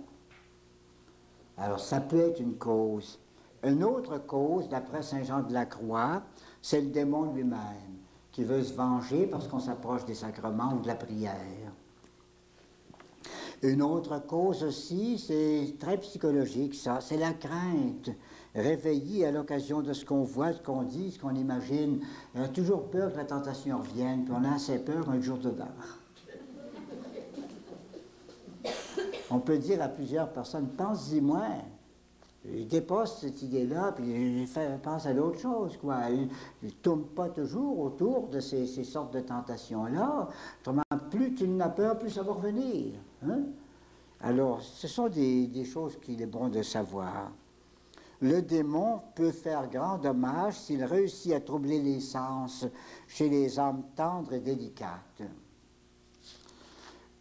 Alors, ça peut être une cause. Une autre cause, d'après Saint Jean de la Croix, c'est le démon lui-même, qui veut se venger parce qu'on s'approche des sacrements ou de la prière. Une autre cause aussi, c'est très psychologique, ça, c'est la crainte, réveillée à l'occasion de ce qu'on voit, ce qu'on dit, ce qu'on imagine. On a toujours peur que la tentation revienne, puis on a assez peur qu'on ait le jour dedans. On peut dire à plusieurs personnes, pense-y moins. Je dépasse cette idée-là, puis je pense à d'autres choses, quoi. Je ne tourne pas toujours autour de ces sortes de tentations-là. Autrement, plus tu en as peur, plus ça va revenir. Hein? Alors, ce sont des choses qu'il est bon de savoir. Le démon peut faire grand dommage s'il réussit à troubler les sens chez les âmes tendres et délicates.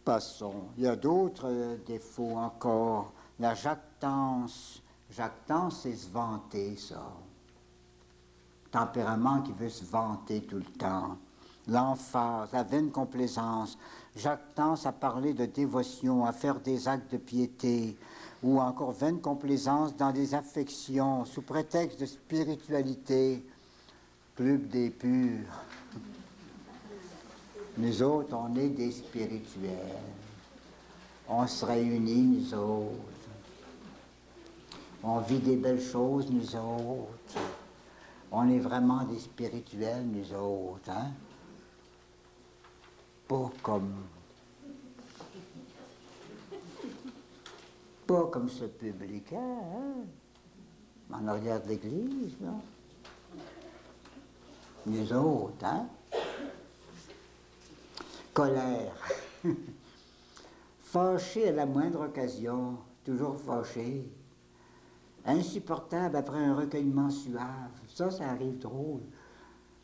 Passons. Il y a d'autres défauts encore. La jactance. Jactance, c'est se vanter, ça. Tempérament qui veut se vanter tout le temps. L'emphase, la vaine complaisance. Jactance à parler de dévotion, à faire des actes de piété, ou encore vaine complaisance dans des affections, sous prétexte de spiritualité. Club des purs. Nous autres, on est des spirituels. On se réunit, nous autres. On vit des belles choses, nous autres. On est vraiment des spirituels, nous autres. Hein? Pas comme ce public-là, hein? En arrière de l'église, là. Nous autres, hein? Colère. Fâché à la moindre occasion, toujours fâché. Insupportable après un recueillement suave. Ça arrive drôle.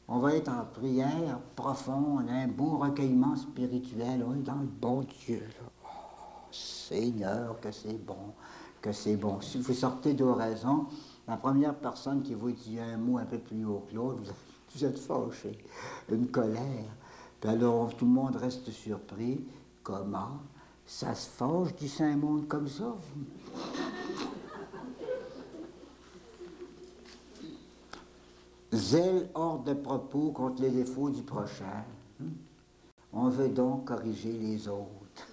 On va être en prière profonde, un beau recueillement spirituel. On est dans le bon Dieu. Là. Oh, Seigneur, que c'est bon, que c'est bon. Si vous sortez d'oraison, la première personne qui vous dit un mot un peu plus haut que l'autre, vous êtes fâché, une colère. Puis alors, tout le monde reste surpris. Comment? Ça se fâche du Saint-Monde comme ça? Zèle hors de propos contre les défauts du prochain. On veut donc corriger les autres,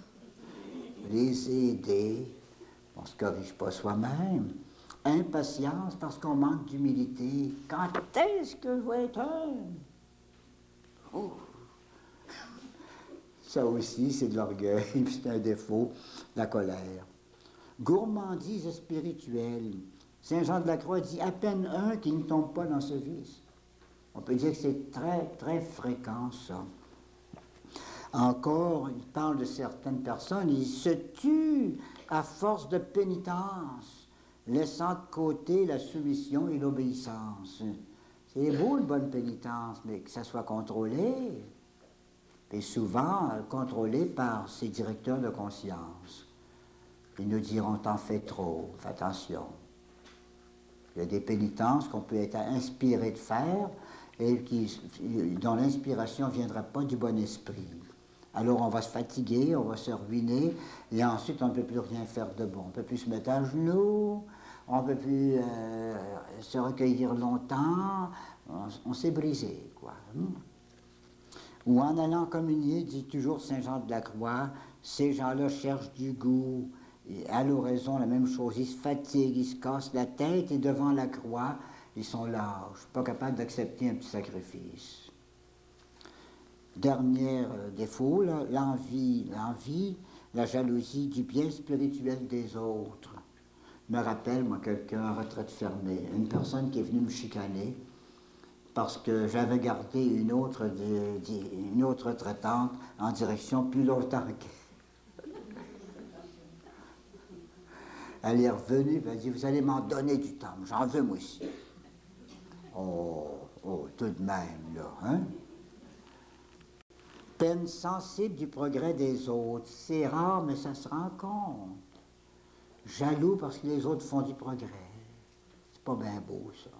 les aider. On ne se corrige pas soi-même. Impatience parce qu'on manque d'humilité. Quand est-ce que je vais être humble? Oh. Ça aussi, c'est de l'orgueil, c'est un défaut, la colère. Gourmandise spirituelle. Saint Jean de la Croix dit à peine un qui ne tombe pas dans ce vice. On peut dire que c'est très, très fréquent, ça. Encore, il parle de certaines personnes, ils se tuent à force de pénitence, laissant de côté la soumission et l'obéissance. C'est beau, une bonne pénitence, mais que ça soit contrôlé. Et souvent, contrôlé par ses directeurs de conscience. Ils nous diront, t'en fais trop, fais attention. Il y a des pénitences qu'on peut être inspiré de faire et dont l'inspiration ne viendra pas du bon esprit. Alors on va se fatiguer, on va se ruiner, et ensuite on ne peut plus rien faire de bon. On ne peut plus se mettre à genoux, on ne peut plus se recueillir longtemps, on s'est brisé, quoi. Ou en allant communier, dit toujours Saint Jean de la Croix, ces gens-là cherchent du goût. Et à l'oraison, la même chose, ils se fatiguent, ils se cassent la tête, et devant la croix, ils sont lâches, pas capables d'accepter un petit sacrifice. Dernier défaut, l'envie, la jalousie du bien spirituel des autres. me rappelle, moi, quelqu'un en retraite fermée, une personne qui est venue me chicaner parce que j'avais gardé une autre traitante en direction plus longtemps qu'elle. Elle est revenue, elle a dit, vous allez m'en donner du temps, j'en veux moi aussi. Oh, tout de même, là, hein? Peine sensible du progrès des autres, c'est rare, mais ça se rencontre. Jaloux parce que les autres font du progrès. C'est pas bien beau, ça.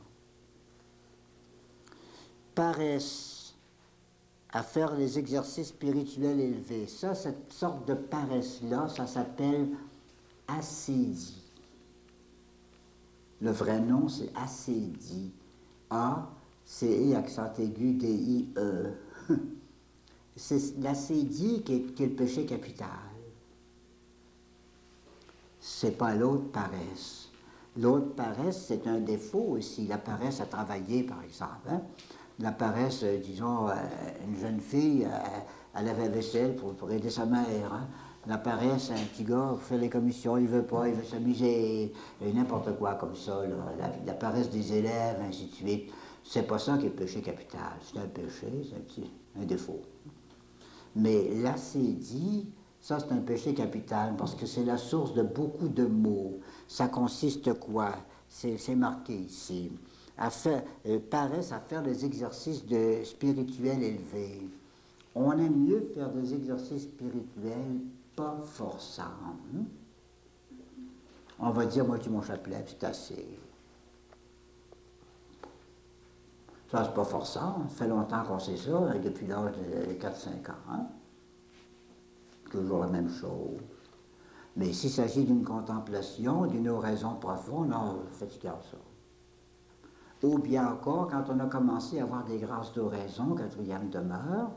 Paresse à faire les exercices spirituels élevés. Ça, cette sorte de paresse-là, ça s'appelle assédie. Le vrai nom, c'est assédie. A-C-E, accent aigu, D-I-E. C'est l'assédie qui est le péché capital. C'est pas l'autre paresse. L'autre paresse, c'est un défaut aussi. La paresse à travailler, par exemple. Hein? La paresse, disons, une jeune fille, elle avait la vaisselle pour aider sa mère. Hein? La paresse, un petit gars qui fait les commissions, il veut pas, il veut s'amuser, n'importe quoi comme ça. Là. La paresse des élèves, ainsi de suite. C'est pas ça qui est le péché capital. C'est un péché, c'est un défaut. Mais l'assédie, ça c'est un péché capital parce que c'est la source de beaucoup de maux. Ça consiste quoi? C'est marqué ici. Paresse à faire des exercices spirituels élevés. On aime mieux faire des exercices spirituels pas forçants. Hein? On va dire, moi je dis mon chapelet, c'est assez. Ça, c'est pas forçant. Ça fait longtemps qu'on sait ça, depuis l'âge de 4-5 ans. Hein? Toujours la même chose. Mais s'il s'agit d'une contemplation, d'une oraison profonde, non, fatigant ça. Ou bien encore, quand on a commencé à avoir des grâces d'oraison, quatrième demeure,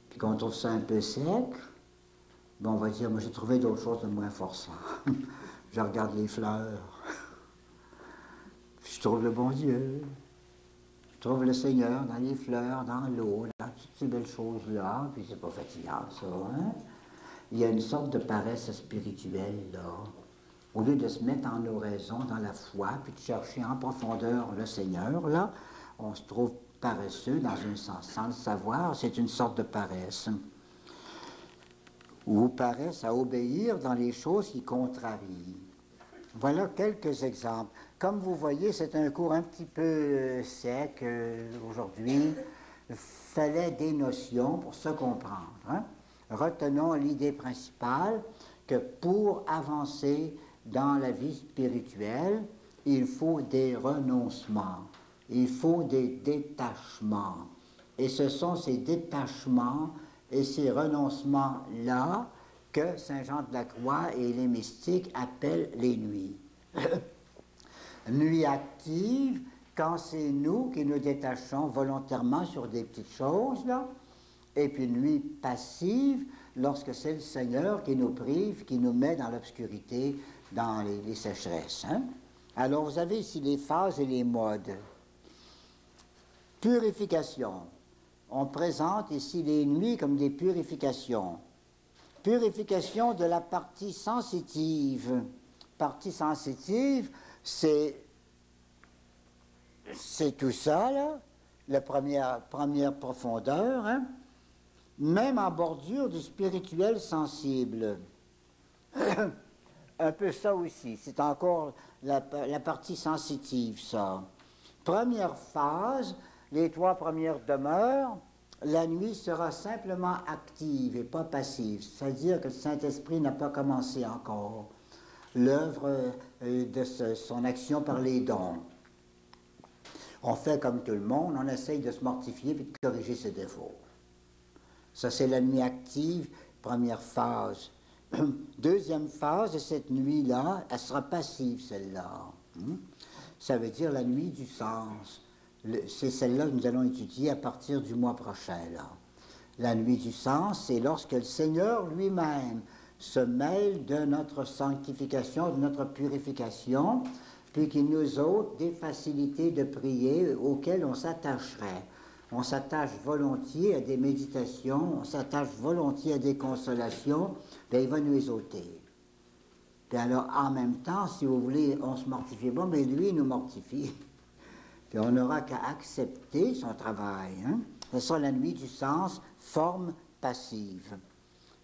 puis qu'on trouve ça un peu sec, ben on va dire, moi j'ai trouvé d'autres choses de moins forçant. Je regarde les fleurs, puis je trouve le bon Dieu. Je trouve le Seigneur dans les fleurs, dans l'eau, dans toutes ces belles choses-là, puis c'est pas fatigant, ça, hein? Il y a une sorte de paresse spirituelle, là. Au lieu de se mettre en oraison, dans la foi, puis de chercher en profondeur le Seigneur, là, on se trouve paresseux dans un sens, sans le savoir, c'est une sorte de paresse. Ou paresse à obéir dans les choses qui contrarient. Voilà quelques exemples. Comme vous voyez, c'est un cours un petit peu sec aujourd'hui. Il fallait des notions pour se comprendre. Hein? Retenons l'idée principale que pour avancer dans la vie spirituelle, il faut des renoncements, il faut des détachements. Et ce sont ces détachements et ces renoncements-là que Saint Jean de la Croix et les mystiques appellent les nuits. Nuit active, quand c'est nous qui nous détachons volontairement sur des petites choses, là, et puis nuit passive, lorsque c'est le Seigneur qui nous prive, qui nous met dans l'obscurité, dans les sécheresses. Hein? Alors, vous avez ici les phases et les modes. Purification. On présente ici les nuits comme des purifications. Purification de la partie sensitive. Partie sensitive, c'est tout ça, là, la première profondeur, hein? Même en bordure du spirituel sensible. Un peu ça aussi, c'est encore la partie sensitive, ça. Première phase, les 3 premières demeures, la nuit sera simplement active et pas passive, c'est-à-dire que le Saint-Esprit n'a pas commencé encore l'œuvre de son action par les dons. On fait comme tout le monde, on essaye de se mortifier et de corriger ses défauts. Ça, c'est la nuit active, première phase. Deuxième phase de cette nuit-là, elle sera passive, celle-là. Ça veut dire la nuit du sens. C'est celle-là que nous allons étudier à partir du mois prochain, là. La nuit du sens, c'est lorsque le Seigneur lui-même se mêle de notre sanctification, de notre purification, puis qu'il nous ôte des facilités de prier auxquelles on s'attacherait. On s'attache volontiers à des méditations, on s'attache volontiers à des consolations, bien il va nous les ôter. Puis alors, en même temps, si vous voulez, on se mortifie pas, mais lui, il nous mortifie. Puis on n'aura qu'à accepter son travail. Hein? C'est ça la nuit du sens, forme passive.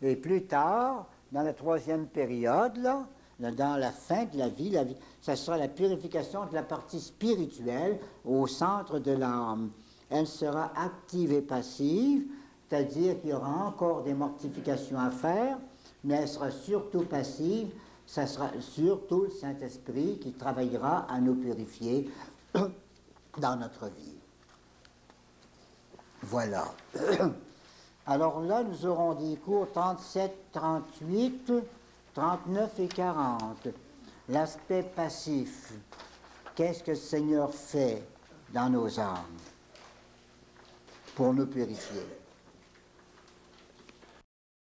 Et plus tard, dans la troisième période, là, dans la fin de la vie, ça sera la purification de la partie spirituelle au centre de l'âme. Elle sera active et passive, c'est-à-dire qu'il y aura encore des mortifications à faire, mais elle sera surtout passive. Ça sera surtout le Saint-Esprit qui travaillera à nous purifier dans notre vie. Voilà. Alors là, nous aurons des cours 37, 38, 39 et 40. L'aspect passif. Qu'est-ce que le Seigneur fait dans nos âmes pour nous purifier?